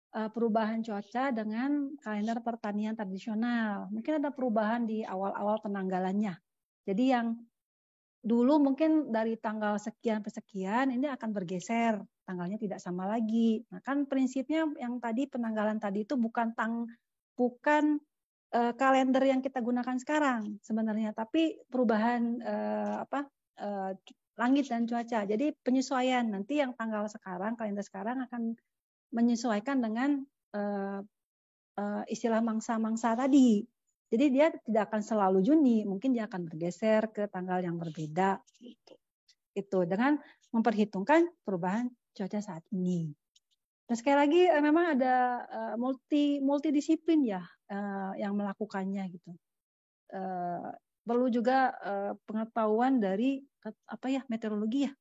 S5: perubahan cuaca dengan kalender pertanian tradisional. Mungkin ada perubahan di awal-awal penanggalannya. Jadi yang dulu mungkin dari tanggal sekian ke sekian ini akan bergeser, tanggalnya tidak sama lagi. Nah kan prinsipnya yang tadi penanggalan tadi itu bukan kalender yang kita gunakan sekarang sebenarnya, tapi perubahan langit dan cuaca. Jadi penyesuaian nanti yang tanggal sekarang, kalender sekarang akan menyesuaikan dengan istilah mangsa-mangsa tadi. Jadi dia tidak akan selalu Juni, mungkin dia akan bergeser ke tanggal yang berbeda. Gitu. Itu dengan memperhitungkan perubahan cuaca saat ini. Dan sekali lagi memang ada multidisiplin ya yang melakukannya gitu. Perlu juga pengetahuan dari meteorologi ya,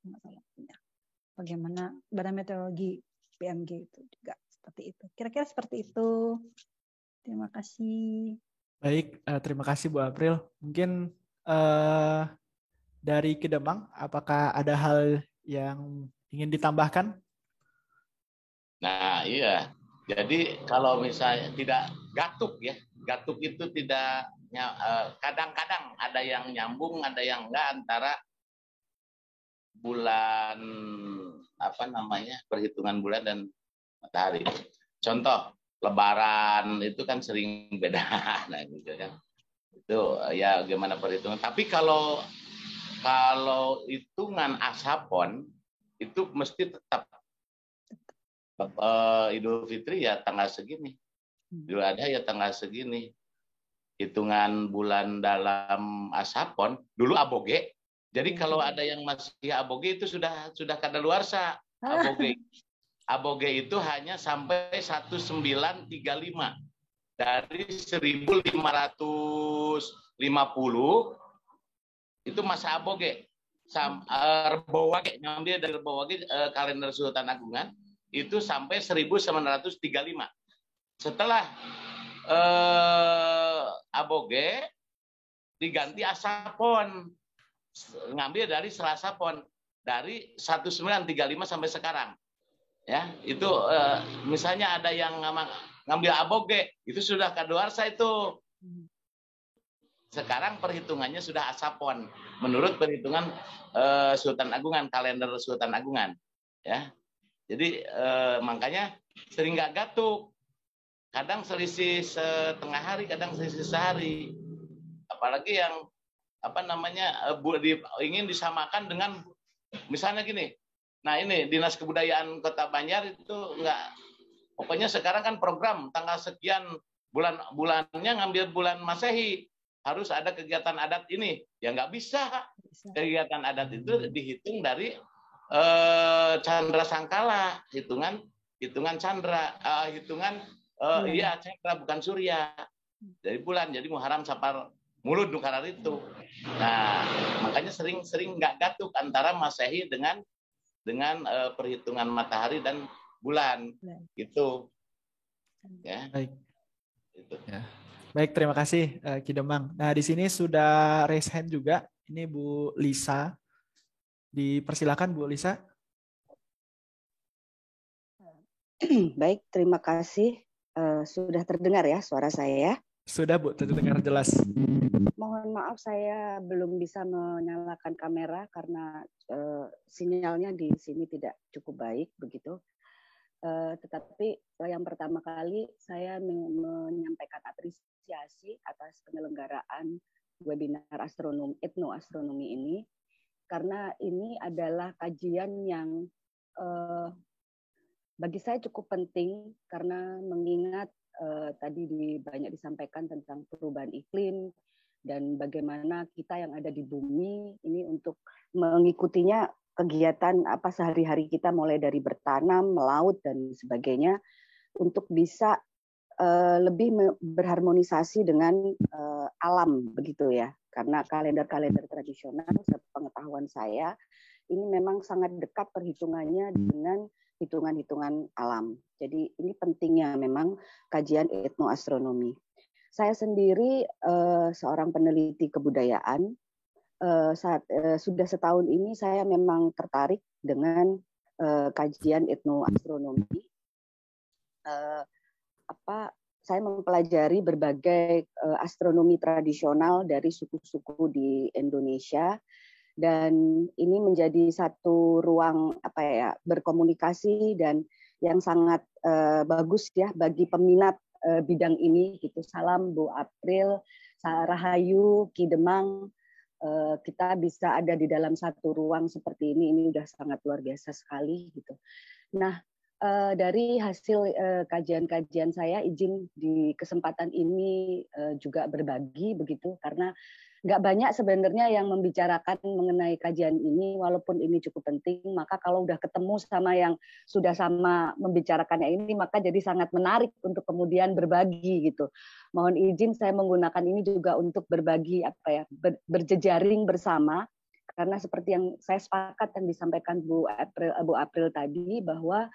S5: bagaimana Badan Meteorologi BMG itu juga seperti itu. Kira-kira seperti itu. Terima kasih.
S1: Baik, terima kasih Bu April. Mungkin dari Ki Demang, apakah ada hal yang ingin ditambahkan?
S4: Nah, iya. Jadi kalau misalnya tidak gatuk ya, gatuk itu tidak kadang-kadang ada yang nyambung, ada yang enggak antara bulan perhitungan bulan dan matahari. Contoh Lebaran itu kan sering beda, nah gitu kan. Itu ya gimana perhitungan. Tapi kalau hitungan Ashapon itu mesti tetap Idul Fitri ya tanggal segini, Idul Adha ya tanggal segini. Hitungan bulan dalam Ashapon dulu aboge. Jadi kalau ada yang masih aboge itu sudah kadaluarsa aboge. Aboge itu hanya sampai 1935 dari 1550 itu masa aboge. Rebowage ngambil dari Rebowage kalender Sultan Agungan itu sampai 1935. Setelah aboge diganti Ashapon, ngambil dari Selasapon dari 1935 sampai sekarang. Ya, itu misalnya ada yang ngambil aboge, itu sudah kadaluarsa itu. Sekarang perhitungannya sudah Ashapon menurut perhitungan Sultan Agungan, kalender Sultan Agungan. Ya. Jadi makanya sering nggak gatuk. Kadang selisih setengah hari, kadang selisih sehari. Apalagi yang ingin disamakan dengan misalnya gini. Nah ini Dinas Kebudayaan Kota Banjar itu enggak. Pokoknya sekarang kan program tanggal sekian bulannya ngambil bulan Masehi. harus ada kegiatan adat ini. Ya nggak bisa. Kegiatan adat itu dihitung dari candra sangkala, hitungan candra, iya candra bukan surya. Dari bulan, jadi Muharram Safar Mulud Nukarar itu. Nah, makanya sering nggak gatuk antara Masehi dengan perhitungan matahari dan bulan, gitu. Ya.
S1: Baik.
S4: Itu.
S1: Ya. Baik, terima kasih Ki Demang. Nah, di sini sudah raise hand juga. Ini Bu Lisa. Dipersilakan Bu Lisa.
S7: Baik, terima kasih. Sudah terdengar ya suara saya?
S1: Sudah Bu, terdengar jelas.
S7: Mohon maaf saya belum bisa menyalakan kamera karena sinyalnya di sini tidak cukup baik begitu. Tetapi yang pertama kali saya menyampaikan apresiasi atas penyelenggaraan webinar etnoastronomi ini, karena ini adalah kajian yang bagi saya cukup penting karena mengingat tadi banyak disampaikan tentang perubahan iklim dan bagaimana kita yang ada di bumi ini untuk mengikutinya kegiatan apa sehari-hari kita mulai dari bertanam, melaut dan sebagainya untuk bisa lebih berharmonisasi dengan alam begitu ya. Karena kalender-kalender tradisional sepengetahuan saya ini memang sangat dekat perhitungannya dengan hitungan-hitungan alam. Jadi ini pentingnya memang kajian etnoastronomi. Saya sendiri seorang peneliti kebudayaan. Sudah setahun ini saya memang tertarik dengan kajian etnoastronomi. Saya mempelajari berbagai astronomi tradisional dari suku-suku di Indonesia. Dan ini menjadi satu ruang berkomunikasi dan yang sangat bagus ya bagi peminat bidang ini gitu. Salam Bu April, Rahayu, Ki Demang, kita bisa ada di dalam satu ruang seperti ini udah sangat luar biasa sekali gitu. Nah, dari hasil kajian-kajian saya izin di kesempatan ini juga berbagi begitu, karena nggak banyak sebenarnya yang membicarakan mengenai kajian ini, walaupun ini cukup penting. Maka kalau udah ketemu sama yang sudah sama membicarakannya ini, maka jadi sangat menarik untuk kemudian berbagi gitu. Mohon izin saya menggunakan ini juga untuk berbagi berjejaring bersama, karena seperti yang saya sepakat yang disampaikan Bu April tadi bahwa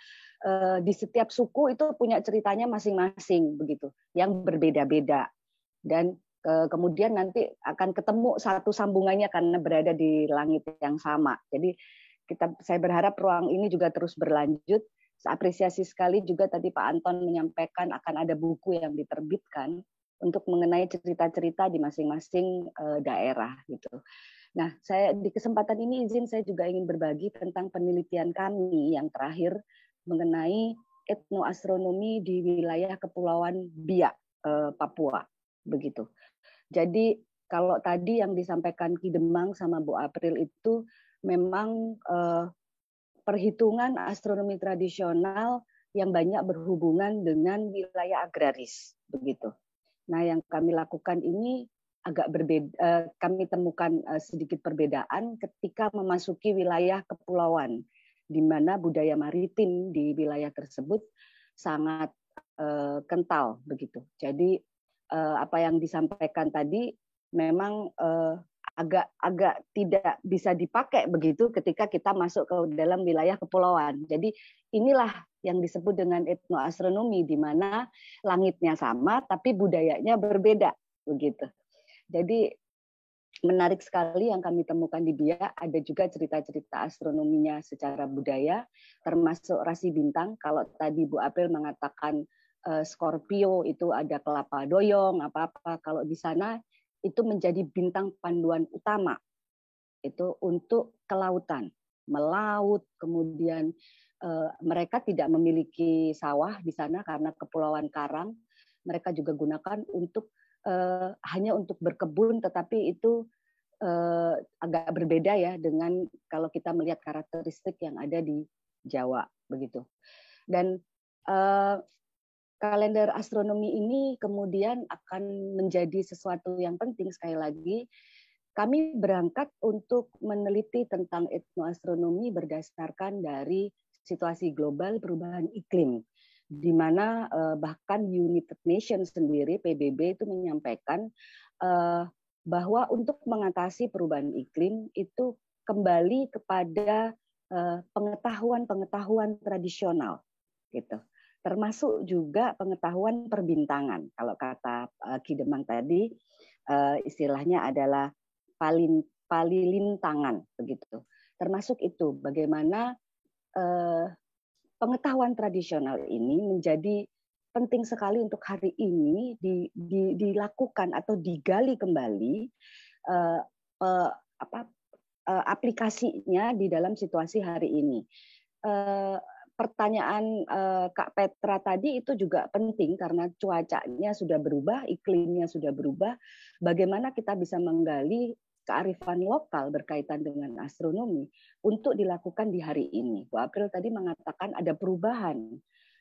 S7: di setiap suku itu punya ceritanya masing-masing begitu, yang berbeda-beda dan kemudian nanti akan ketemu satu sambungannya karena berada di langit yang sama. Jadi saya berharap ruang ini juga terus berlanjut. Apresiasi sekali juga tadi Pak Anton menyampaikan akan ada buku yang diterbitkan untuk mengenai cerita-cerita di masing-masing daerah gitu. Nah, saya di kesempatan ini izin saya juga ingin berbagi tentang penelitian kami yang terakhir mengenai etnoastronomi di wilayah Kepulauan Biak, Papua begitu. Jadi kalau tadi yang disampaikan Ki Demang sama Bu April itu memang perhitungan astronomi tradisional yang banyak berhubungan dengan wilayah agraris begitu. Nah, yang kami lakukan ini agak berbeda. Kami temukan sedikit perbedaan ketika memasuki wilayah kepulauan, di mana budaya maritim di wilayah tersebut sangat kental begitu. Jadi apa yang disampaikan tadi memang agak tidak bisa dipakai begitu ketika kita masuk ke dalam wilayah kepulauan. Jadi inilah yang disebut dengan etnoastronomi, di mana langitnya sama tapi budayanya berbeda begitu. Jadi menarik sekali yang kami temukan di Biak. Ada juga cerita-cerita astronominya secara budaya, termasuk rasi bintang. Kalau tadi Bu April mengatakan Scorpio itu ada kelapa doyong apa-apa, kalau di sana itu menjadi bintang panduan utama itu untuk kelautan, melaut. Kemudian mereka tidak memiliki sawah di sana karena kepulauan karang. Mereka juga gunakan untuk hanya untuk berkebun, tetapi itu agak berbeda ya dengan kalau kita melihat karakteristik yang ada di Jawa begitu. Dan kalender astronomi ini kemudian akan menjadi sesuatu yang penting. Sekali lagi, kami berangkat untuk meneliti tentang etnoastronomi berdasarkan dari situasi global perubahan iklim, di mana bahkan United Nations sendiri, PBB, itu menyampaikan bahwa untuk mengatasi perubahan iklim itu kembali kepada pengetahuan tradisional, gitu. Termasuk juga pengetahuan perbintangan. Kalau kata Ki Demang tadi, istilahnya adalah palilintangan, begitu. Termasuk itu bagaimana pengetahuan tradisional ini menjadi penting sekali untuk hari ini dilakukan atau digali kembali aplikasinya di dalam situasi hari ini. Pertanyaan Kak Petra tadi itu juga penting karena cuacanya sudah berubah, iklimnya sudah berubah. Bagaimana kita bisa menggali kearifan lokal berkaitan dengan astronomi untuk dilakukan di hari ini. Bu April tadi mengatakan ada perubahan,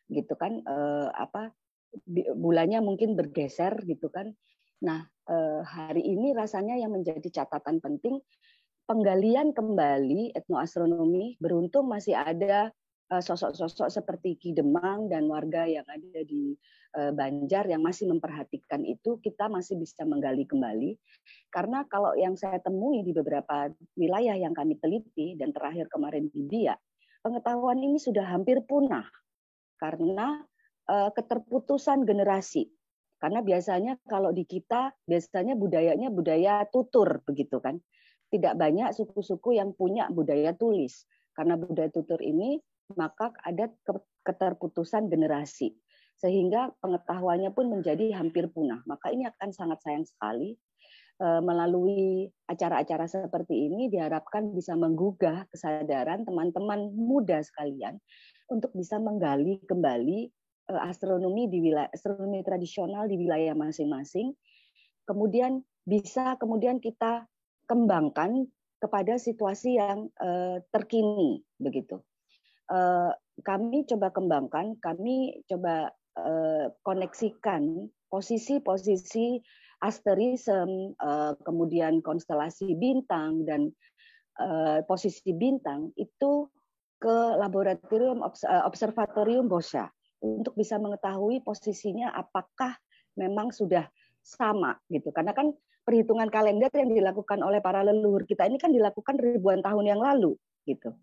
S7: gitu kan? Bulannya mungkin bergeser, gitu kan? Nah, hari ini rasanya yang menjadi catatan penting penggalian kembali etnoastronomi. Beruntung masih ada sosok-sosok seperti Ki Demang dan warga yang ada di Banjar yang masih memperhatikan itu. Kita masih bisa menggali kembali. Karena kalau yang saya temui di beberapa wilayah yang kami teliti, dan terakhir kemarin di Biak, pengetahuan ini sudah hampir punah karena keterputusan generasi. Karena biasanya kalau di kita, biasanya budayanya budaya tutur, begitu kan. Tidak banyak suku-suku yang punya budaya tulis. Karena budaya tutur ini, maka ada keterputusan generasi. Sehingga pengetahuannya pun menjadi hampir punah. Maka ini akan sangat sayang sekali. Melalui acara-acara seperti ini diharapkan bisa menggugah kesadaran teman-teman muda sekalian untuk bisa menggali kembali astronomi tradisional di wilayah masing-masing. Kemudian bisa kita kembangkan kepada situasi yang terkini, begitu. Kami coba kembangkan, kami coba koneksikan posisi-posisi asterisme, kemudian konstelasi bintang dan posisi bintang itu ke laboratorium observatorium Boscha untuk bisa mengetahui posisinya apakah memang sudah sama, gitu. Karena kan perhitungan kalender yang dilakukan oleh para leluhur kita ini kan dilakukan ribuan tahun yang lalu, gitu.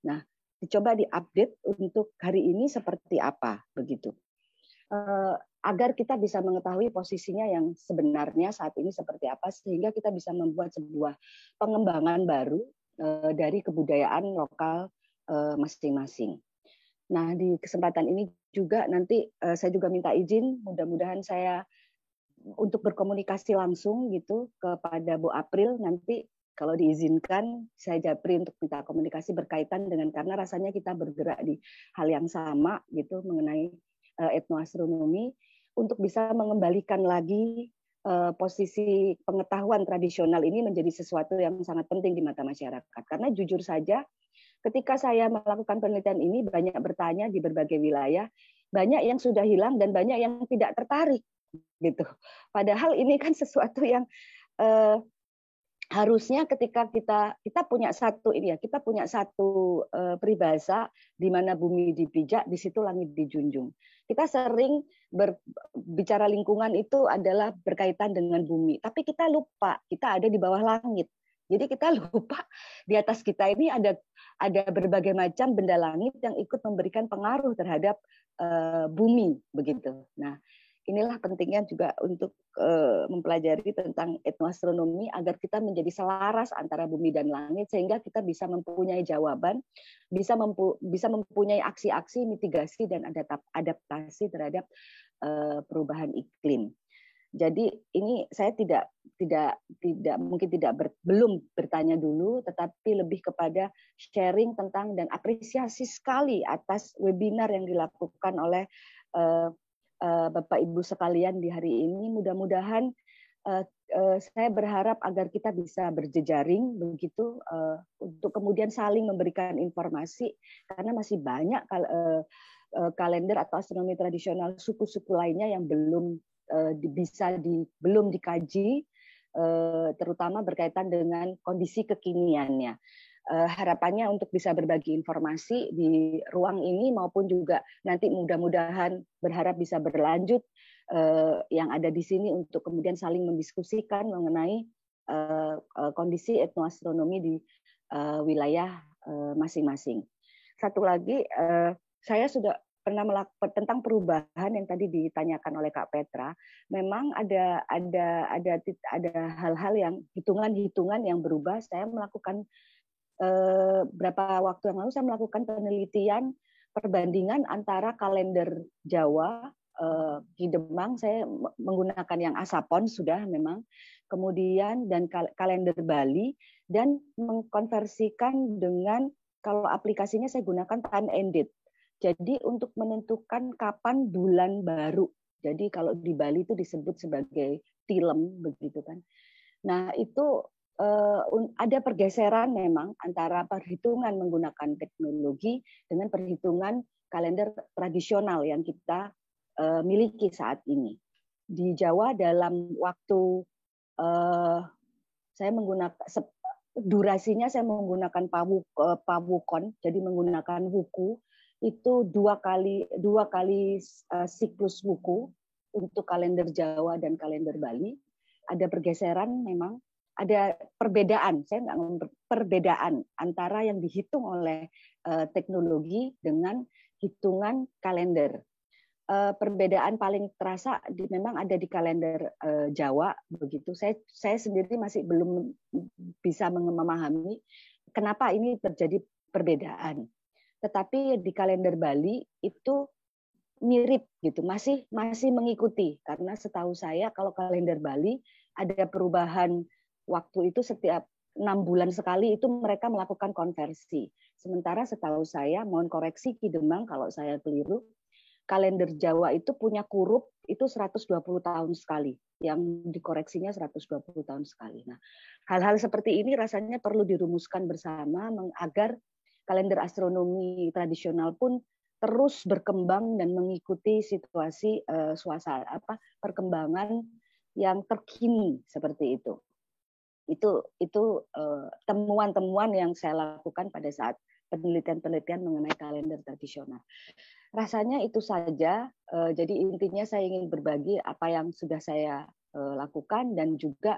S7: Nah, dicoba diupdate untuk hari ini seperti apa, begitu. Agar kita bisa mengetahui posisinya yang sebenarnya saat ini seperti apa, sehingga kita bisa membuat sebuah pengembangan baru dari kebudayaan lokal masing-masing. Nah, di kesempatan ini juga nanti saya juga minta izin, mudah-mudahan saya untuk berkomunikasi langsung gitu kepada Bu April, nanti kalau diizinkan saya japri untuk minta komunikasi berkaitan dengan, karena rasanya kita bergerak di hal yang sama gitu mengenai etnoastronomi, untuk bisa mengembalikan lagi posisi pengetahuan tradisional ini menjadi sesuatu yang sangat penting di mata masyarakat. Karena jujur saja, ketika saya melakukan penelitian ini banyak bertanya di berbagai wilayah, banyak yang sudah hilang dan banyak yang tidak tertarik, gitu. Padahal ini kan sesuatu yang harusnya ketika kita punya satu ini ya, kita punya satu peribahasa di mana bumi dipijak, di situ langit dijunjung. Kita sering berbicara lingkungan itu adalah berkaitan dengan bumi, tapi kita lupa kita ada di bawah langit. Jadi kita lupa di atas kita ini ada berbagai macam benda langit yang ikut memberikan pengaruh terhadap bumi, begitu. Nah, inilah pentingnya juga untuk mempelajari tentang etnoastronomi agar kita menjadi selaras antara bumi dan langit, sehingga kita bisa mempunyai jawaban, bisa mempunyai aksi-aksi mitigasi dan adaptasi terhadap perubahan iklim. Jadi ini saya belum bertanya dulu, tetapi lebih kepada sharing tentang dan apresiasi sekali atas webinar yang dilakukan oleh Bapak Ibu sekalian di hari ini. Mudah-mudahan saya berharap agar kita bisa berjejaring begitu untuk kemudian saling memberikan informasi, karena masih banyak kalender atau astronomi tradisional suku-suku lainnya yang belum dikaji, terutama berkaitan dengan kondisi kekiniannya. Harapannya untuk bisa berbagi informasi di ruang ini maupun juga nanti mudah-mudahan berharap bisa berlanjut yang ada di sini untuk kemudian saling mendiskusikan mengenai kondisi etnoastronomi di wilayah masing-masing. Satu lagi, saya sudah pernah melakukan tentang perubahan yang tadi ditanyakan oleh Kak Petra. Memang ada hal-hal yang hitungan-hitungan yang berubah. Saya melakukan berapa waktu yang lalu saya melakukan penelitian perbandingan antara kalender Jawa Ki Demang, saya menggunakan yang Asapon sudah memang, kemudian dan kalender Bali, dan mengkonversikan dengan kalau aplikasinya saya gunakan time ended. Jadi untuk menentukan kapan bulan baru. Jadi kalau di Bali itu disebut sebagai tilem begitu kan. Nah, itu ada pergeseran memang antara perhitungan menggunakan teknologi dengan perhitungan kalender tradisional yang kita miliki saat ini. Di Jawa dalam waktu saya menggunakan durasinya saya menggunakan pawukon, jadi menggunakan wuku itu dua kali siklus wuku untuk kalender Jawa dan kalender Bali. Ada pergeseran memang, ada perbedaan, perbedaan antara yang dihitung oleh teknologi dengan hitungan kalender. Perbedaan paling terasa memang ada di kalender Jawa begitu. Saya sendiri masih belum bisa memahami kenapa ini terjadi perbedaan. Tetapi di kalender Bali itu mirip gitu, masih mengikuti, karena setahu saya kalau kalender Bali ada perubahan waktu itu setiap 6 bulan sekali itu mereka melakukan konversi. Sementara setahu saya, mohon koreksi Ki Demang kalau saya keliru, kalender Jawa itu punya kurub itu 120 tahun sekali, yang dikoreksinya 120 tahun sekali. Nah, hal-hal seperti ini rasanya perlu dirumuskan bersama agar kalender astronomi tradisional pun terus berkembang dan mengikuti situasi suasana perkembangan yang terkini seperti itu. Itu temuan-temuan yang saya lakukan pada saat penelitian-penelitian mengenai kalender tradisional. Rasanya itu saja. Jadi intinya saya ingin berbagi apa yang sudah saya lakukan dan juga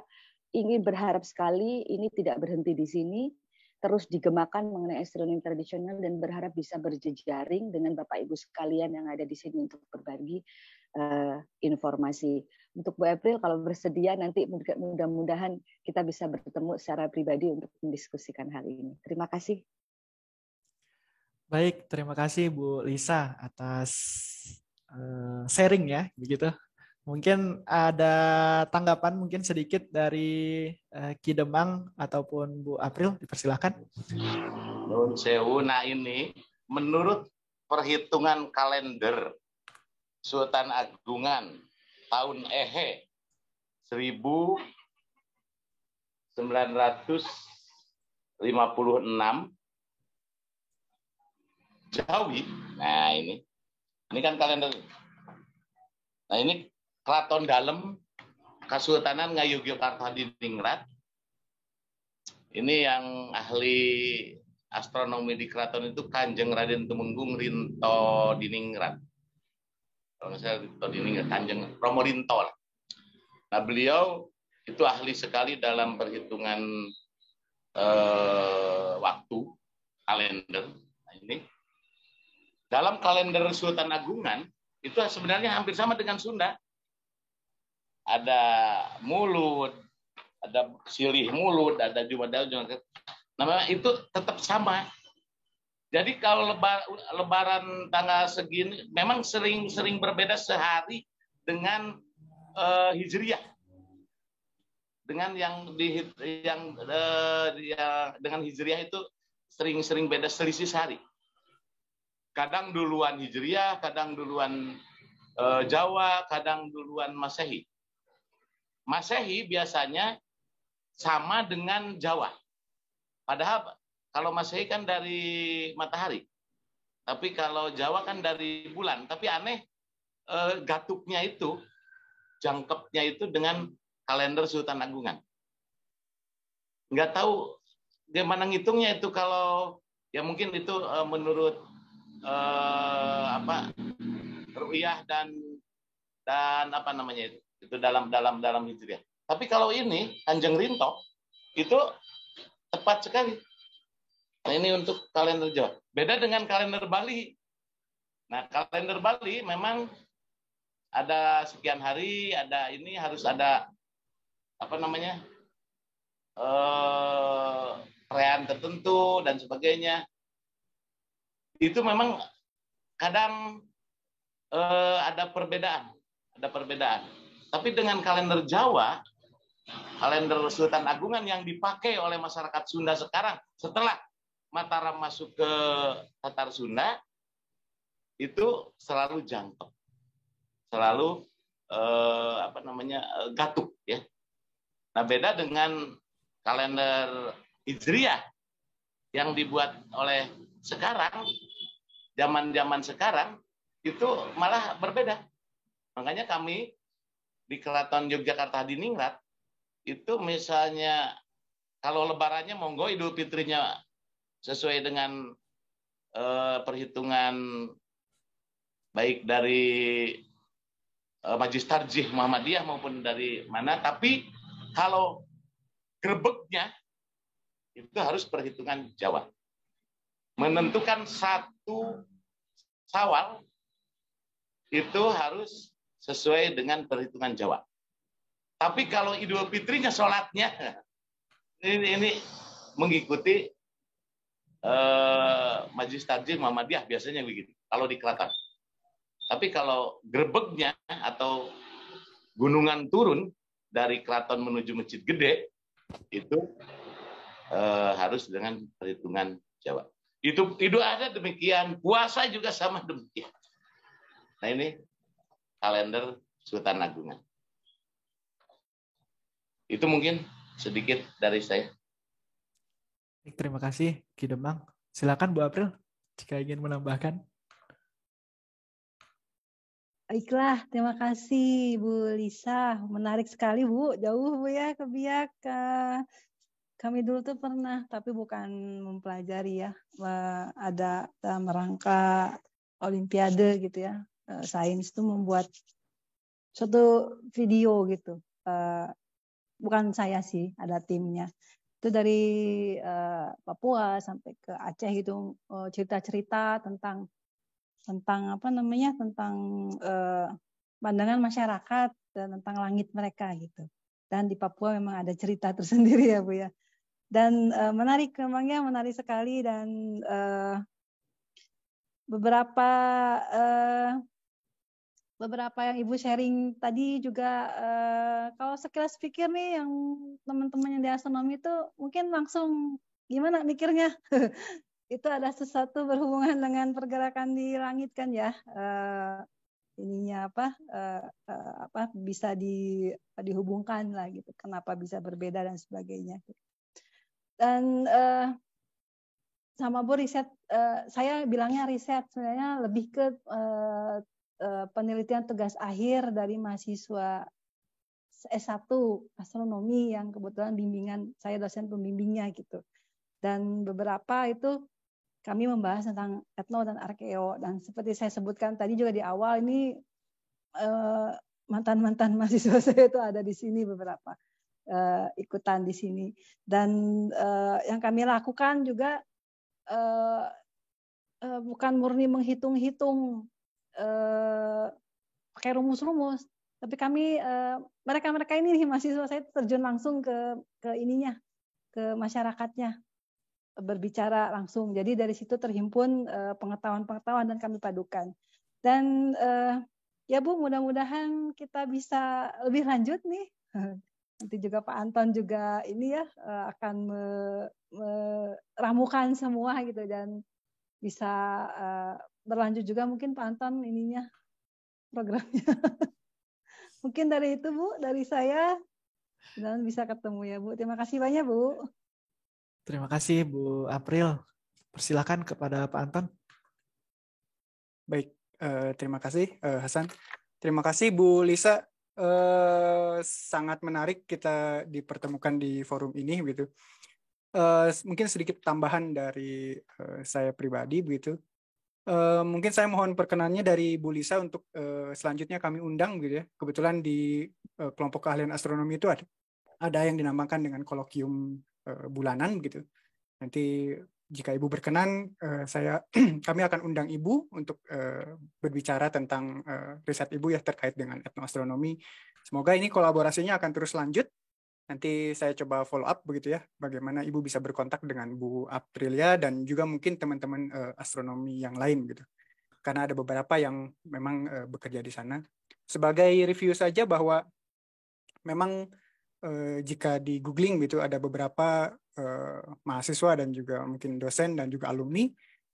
S7: ingin berharap sekali ini tidak berhenti di sini, terus digemakan mengenai astronomi tradisional dan berharap bisa berjejaring dengan Bapak Ibu sekalian yang ada di sini untuk berbagi informasi. Untuk Bu April kalau bersedia nanti mudah-mudahan kita bisa bertemu secara pribadi untuk mendiskusikan hal ini. Terima kasih.
S1: Baik, terima kasih Bu Lisa atas sharing ya, begitu. Mungkin ada tanggapan mungkin sedikit dari Ki Demang ataupun Bu April, dipersilakan.
S4: Nun sewu, nah ini menurut perhitungan kalender Sultan Agungan tahun Ehe 1956 Jawi. Nah ini kan kalender. Nah ini Keraton Dalem Kesultanan Ngayogyakarta Hadiningrat. Ini yang ahli astronomi di keraton itu Kanjeng Raden Tumenggung Rinto Diningrat. Kalau nggak salah Rinto Diningrat, Kanjeng Romo Rinto lah. Nah beliau itu ahli sekali dalam perhitungan waktu kalender. Nah, ini dalam kalender Sultan Agungan itu sebenarnya hampir sama dengan Sunda. Ada Mulut, ada Silih Mulut, ada Jumadal, namanya itu tetap sama. Jadi kalau lebaran tanggal segini memang sering berbeda sehari dengan Hijriah. Dengan dengan Hijriah itu sering beda selisih sehari. Kadang duluan Hijriah, kadang duluan Jawa, kadang duluan Masehi. Masehi biasanya sama dengan Jawa. Padahal kalau Masehi kan dari matahari. Tapi kalau Jawa kan dari bulan. Tapi aneh, gatuknya itu, jangkepnya itu dengan kalender Sultan Agungan. Nggak tahu gimana ngitungnya itu, kalau ya mungkin itu menurut ru'yah dan apa namanya itu dalam Hijriah. Tapi kalau ini Kanjeng Rinto itu tepat sekali. Nah, ini untuk kalender Jawa. Beda dengan kalender Bali. Nah, kalender Bali memang ada sekian hari, ada ini harus ada apa namanya, perayaan tertentu dan sebagainya. Itu memang kadang ada perbedaan. Tapi dengan kalender Jawa, kalender Sultan Agungan yang dipakai oleh masyarakat Sunda sekarang setelah Mataram masuk ke Tatar Sunda, itu selalu jangkep, selalu gatuk ya. Nah, beda dengan kalender Hijriah yang dibuat oleh sekarang, zaman sekarang itu malah berbeda. Makanya kami di Keraton Yogyakarta Hadiningrat itu misalnya kalau lebarannya monggo, Idul Fitrinya sesuai dengan perhitungan baik dari Majelis Tarjih Muhammadiyah maupun dari mana, tapi kalau grebeknya itu harus perhitungan Jawa. Menentukan 1 Syawal itu harus sesuai dengan perhitungan Jawa. Tapi kalau Idul Fitrinya sholatnya ini mengikuti Majelis Tarjih Muhammadiyah biasanya begitu kalau di Keraton. Tapi kalau grebeknya atau gunungan turun dari Keraton menuju Masjid Gede itu harus dengan perhitungan Jawa. Itu ada demikian, puasa juga sama demikian. Nah, ini kalender Sultan Agungan. Itu mungkin sedikit dari saya.
S1: Terima kasih Ki Demang. Silakan Bu April jika ingin menambahkan.
S5: Baiklah, terima kasih Bu Lisa. Menarik sekali Bu, jauh Bu ya ke Biak. Kami dulu tuh pernah, tapi bukan mempelajari ya. Ada dalam rangka Olimpiade gitu ya. Sains itu membuat suatu video gitu. Bukan saya sih, ada timnya. Itu dari Papua sampai ke Aceh gitu, cerita-cerita tentang pandangan masyarakat dan tentang langit mereka gitu. Dan di Papua memang ada cerita tersendiri ya Bu ya. Dan menarik sekali, dan beberapa yang Ibu sharing tadi juga kalau sekilas pikir nih yang teman-teman yang di astronomi itu mungkin langsung gimana mikirnya itu ada sesuatu berhubungan dengan pergerakan di langit kan ya, bisa dihubungkan lah gitu, kenapa bisa berbeda dan sebagainya. Dan sama Bu riset, saya bilangnya riset, sebenarnya lebih ke penelitian tugas akhir dari mahasiswa S1 astronomi yang kebetulan bimbingan saya dosen pembimbingnya gitu. Dan beberapa itu kami membahas tentang etno dan arkeo, dan seperti saya sebutkan tadi juga di awal ini mantan mahasiswa saya itu ada di sini beberapa ikutan di sini, dan yang kami lakukan juga bukan murni menghitung-hitung pakai rumus-rumus, tapi kami mereka ini mahasiswa saya terjun langsung ke ininya, ke masyarakatnya, berbicara langsung. Jadi dari situ terhimpun pengetahuan-pengetahuan dan kami padukan. Dan ya Bu, mudah-mudahan kita bisa lebih lanjut nih. Nanti juga Pak Anton juga ini ya akan meramukan semua gitu, dan bisa berlanjut juga mungkin Pak Anton ininya programnya. Mungkin dari itu Bu, dari saya, dan bisa ketemu ya Bu. Terima kasih banyak Bu.
S1: Terima kasih Bu April. Persilakan kepada Pak Anton.
S2: Baik, terima kasih Hasan. Terima kasih Bu Lisa. Sangat menarik kita dipertemukan di forum ini begitu. Mungkin sedikit tambahan dari saya pribadi begitu. Mungkin saya mohon perkenannya dari Bu Lisa untuk selanjutnya kami undang gitu ya. Kebetulan di kelompok keahlian astronomi itu ada yang dinamakan dengan kolokium bulanan gitu. Nanti jika Ibu berkenan, kami akan undang Ibu untuk berbicara tentang riset Ibu ya terkait dengan etnoastronomi. Semoga ini kolaborasinya akan terus lanjut. Nanti saya coba follow up begitu ya, bagaimana Ibu bisa berkontak dengan Bu Aprilia dan juga mungkin teman-teman astronomi yang lain gitu. Karena ada beberapa yang memang bekerja di sana. Sebagai review saja bahwa memang jika di googling gitu ada beberapa mahasiswa dan juga mungkin dosen dan juga alumni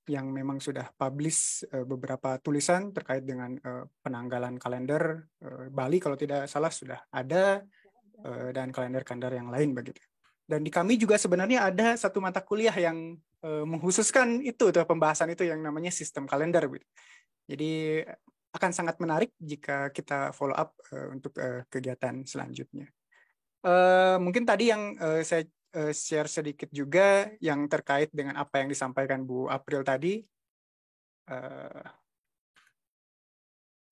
S2: yang memang sudah publish beberapa tulisan terkait dengan penanggalan kalender Bali kalau tidak salah sudah ada dan kalender-kalender yang lain begitu. Dan di kami juga sebenarnya ada satu mata kuliah yang mengkhususkan itu tuh pembahasan itu yang namanya sistem kalender gitu. Jadi akan sangat menarik jika kita follow up untuk kegiatan selanjutnya. Mungkin tadi yang saya share sedikit juga yang terkait dengan apa yang disampaikan Bu April tadi.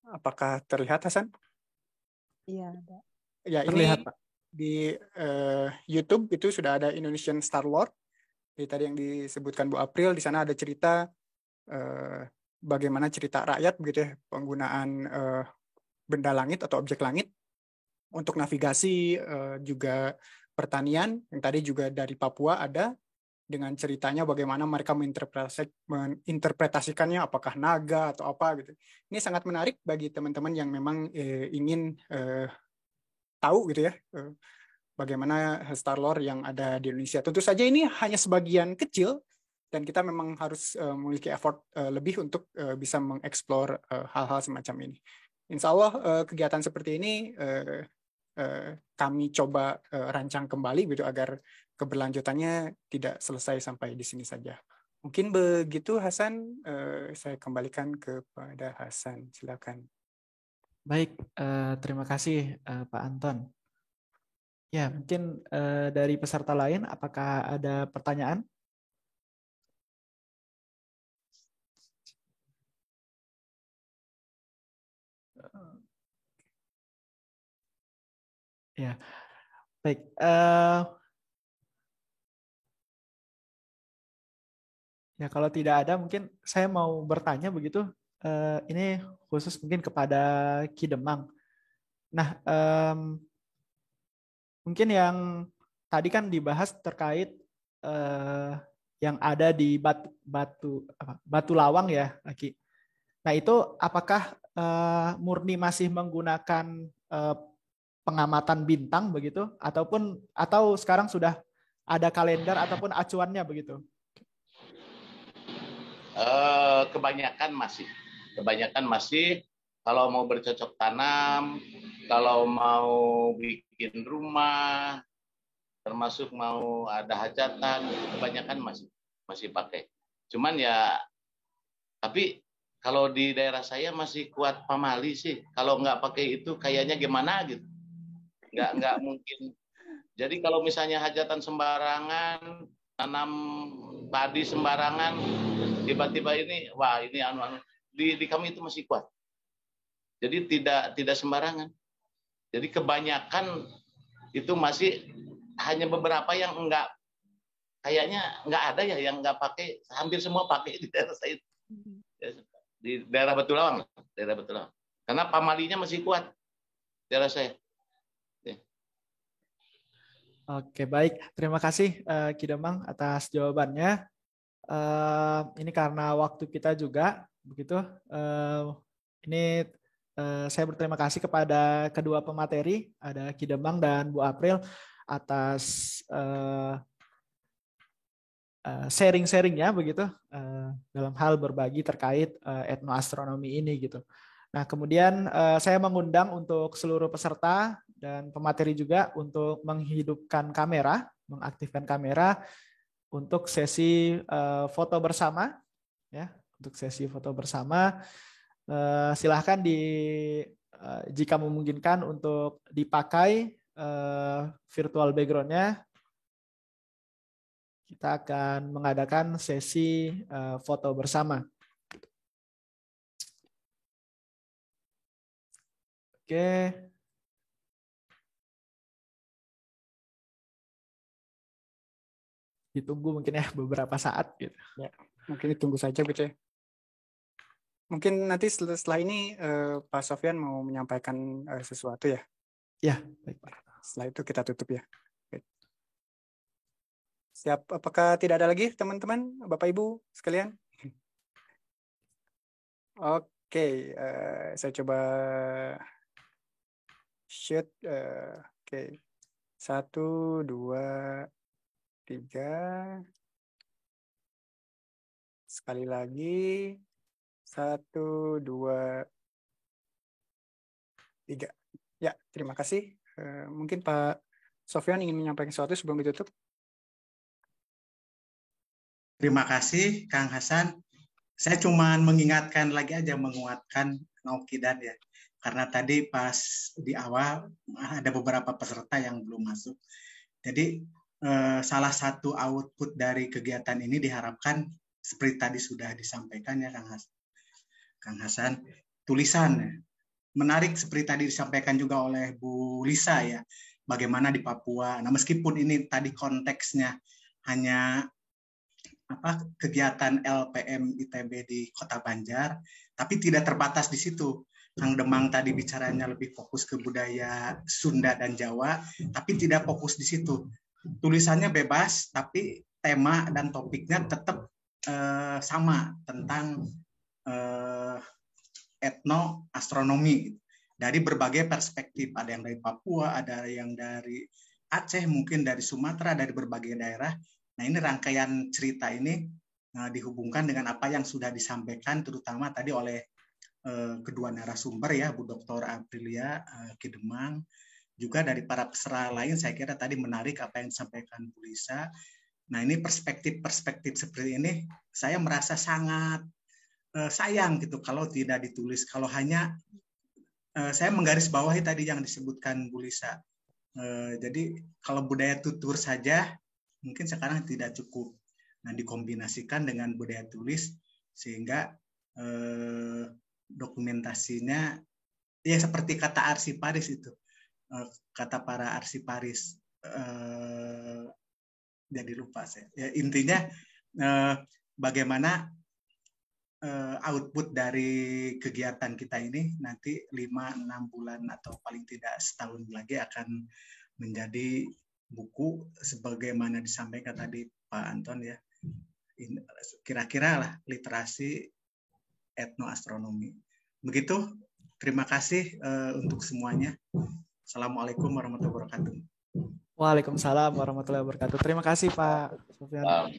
S2: Apakah terlihat, Hasan?
S5: Iya, ada.
S2: Ya,
S1: Terlihat,
S2: ini
S1: Pak.
S2: di YouTube itu sudah ada Indonesian Star Lord. Jadi tadi yang disebutkan Bu April, di sana ada cerita bagaimana cerita rakyat begitu ya, penggunaan benda langit atau objek langit untuk navigasi, juga pertanian, yang tadi juga dari Papua ada, dengan ceritanya bagaimana mereka menginterpretasikannya, apakah naga atau apa gitu. Ini sangat menarik bagi teman-teman yang memang ingin tahu gitu ya, bagaimana Star-Lord yang ada di Indonesia. Tentu saja ini hanya sebagian kecil, dan kita memang harus memiliki effort lebih untuk bisa mengeksplor hal-hal semacam ini. Insya Allah kegiatan seperti ini kami coba rancang kembali gitu agar keberlanjutannya tidak selesai sampai di sini saja. Mungkin begitu Hasan, saya kembalikan kepada Hasan, silakan.
S1: Baik, terima kasih Pak Anton. Ya, mungkin dari peserta lain apakah ada pertanyaan? Ya, baik. Ya, kalau tidak ada, mungkin saya mau bertanya begitu. Ini khusus mungkin kepada Ki Demang. Nah, mungkin yang tadi kan dibahas terkait yang ada di Batu Lawang ya, Ki. Nah, itu apakah murni masih menggunakan pengamatan bintang begitu atau sekarang sudah ada kalender ataupun acuannya begitu?
S4: Kebanyakan masih kalau mau bercocok tanam, kalau mau bikin rumah, termasuk mau ada hajatan, kebanyakan masih pakai. Cuman ya, tapi kalau di daerah saya masih kuat pamali sih. Kalau nggak pakai itu kayaknya gimana gitu. Nggak mungkin. Jadi kalau misalnya hajatan sembarangan, tanam padi sembarangan, tiba-tiba ini, wah ini di kami itu masih kuat. Jadi tidak sembarangan. Jadi kebanyakan itu masih hanya beberapa yang kayaknya nggak ada ya yang nggak pakai, hampir semua pakai di daerah saya. Di daerah Batu Lawang. Karena pamalinya masih kuat daerah saya.
S1: Oke, baik. Terima kasih Ki Demang atas jawabannya. Ini karena waktu kita juga begitu. Ini saya berterima kasih kepada kedua pemateri, ada Ki Demang dan Bu April atas sharing-sharingnya begitu dalam hal berbagi terkait etnoastronomi ini gitu. Nah, kemudian saya mengundang untuk seluruh peserta dan pemateri juga untuk menghidupkan kamera, mengaktifkan kamera untuk sesi foto bersama, ya, untuk sesi foto bersama. Silahkan jika memungkinkan untuk dipakai virtual background-nya. Kita akan mengadakan sesi foto bersama. Oke. Ditunggu mungkin ya beberapa saat gitu.
S2: Ya, mungkin ditunggu saja gitu ya. Mungkin nanti setelah ini Pak Sofyan mau menyampaikan sesuatu ya.
S1: Ya, baik Pak.
S2: Setelah itu kita tutup ya. Baik. Siap, apakah tidak ada lagi teman-teman, Bapak Ibu sekalian? Oke, saya coba shoot. Oke, 1, 2, 3. Sekali lagi. 1, 2, 3. Ya, terima kasih. Mungkin Pak Sofyan ingin menyampaikan sesuatu sebelum ditutup.
S3: Terima kasih, Kang Hasan. Saya cuma mengingatkan lagi aja, menguatkan Naukidan ya. Karena tadi pas di awal ada beberapa peserta yang belum masuk. Jadi salah satu output dari kegiatan ini diharapkan seperti tadi sudah disampaikan ya Kang Hasan, tulisan menarik seperti tadi disampaikan juga oleh Bu Lisa ya, bagaimana di Papua. Nah, meskipun ini tadi konteksnya hanya kegiatan LPM ITB di Kota Banjar, tapi tidak terbatas di situ. Kang Demang tadi bicaranya lebih fokus ke budaya Sunda dan Jawa, tapi tidak fokus di situ. Tulisannya bebas, tapi tema dan topiknya tetap sama tentang etnoastronomi dari berbagai perspektif. Ada yang dari Papua, ada yang dari Aceh, mungkin dari Sumatera, dari berbagai daerah. Nah, ini rangkaian cerita ini dihubungkan dengan apa yang sudah disampaikan, terutama tadi oleh kedua narasumber ya, Bu Dr. Aprilia Kidemang, juga dari para peserta lain. Saya kira tadi menarik apa yang disampaikan Bu Lisa. Nah, ini perspektif-perspektif seperti ini, saya merasa sangat sayang gitu kalau tidak ditulis. Kalau hanya saya menggarisbawahi tadi yang disebutkan Bu Lisa. Jadi kalau budaya tutur saja mungkin sekarang tidak cukup. Nah, dikombinasikan dengan budaya tulis sehingga dokumentasinya ya seperti kata arsiparis itu. Kata para arsiparis jadi lupa saya. Ya, intinya bagaimana output dari kegiatan kita ini nanti 5-6 bulan atau paling tidak setahun lagi akan menjadi buku sebagaimana disampaikan tadi Pak Anton ya. Kira-kira lah literasi etnoastronomi. Begitu. Terima kasih untuk semuanya. Assalamualaikum warahmatullahi wabarakatuh.
S1: Waalaikumsalam warahmatullahi wabarakatuh. Terima kasih Pak Sofyan.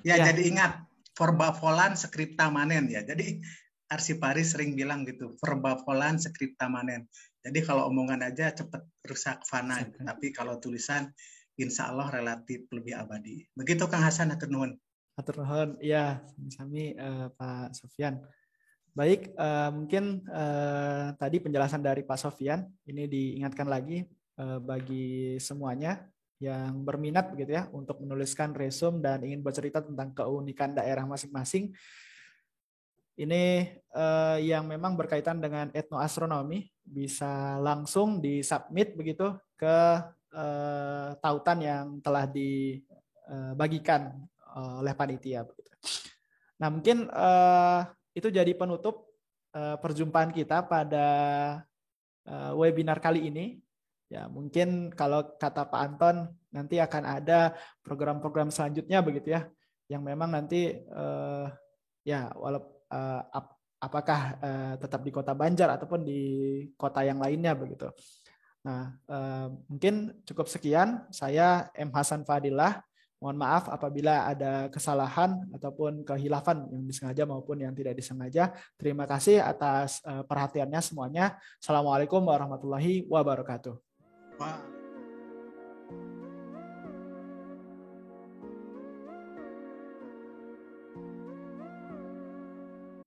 S3: Ya, jadi ingat verba volan scripta manen ya. Jadi arsiparis sering bilang gitu, verba volan scripta manen. Jadi kalau omongan aja cepat rusak fana, tapi kalau tulisan insya Allah relatif lebih abadi. Begitu Kang Hasan, hatur nuhun.
S1: Hatur nuhun, ya, sami Pak Sofyan. Baik, mungkin tadi penjelasan dari Pak Sofyan ini diingatkan lagi bagi semuanya yang berminat begitu ya untuk menuliskan resume dan ingin bercerita tentang keunikan daerah masing-masing. Ini yang memang berkaitan dengan etnoastronomi bisa langsung disubmit begitu ke tautan yang telah dibagikan oleh panitia begitu. Nah, mungkin itu jadi penutup perjumpaan kita pada webinar kali ini. Ya, mungkin kalau kata Pak Anton nanti akan ada program-program selanjutnya begitu ya, yang memang nanti ya apakah tetap di Kota Banjar ataupun di kota yang lainnya begitu. Nah, mungkin cukup sekian. Saya M. Hasan Fadillah. Mohon maaf apabila ada kesalahan ataupun kehilafan yang disengaja maupun yang tidak disengaja. Terima kasih atas perhatiannya semuanya. Assalamualaikum warahmatullahi wabarakatuh.
S3: Wow.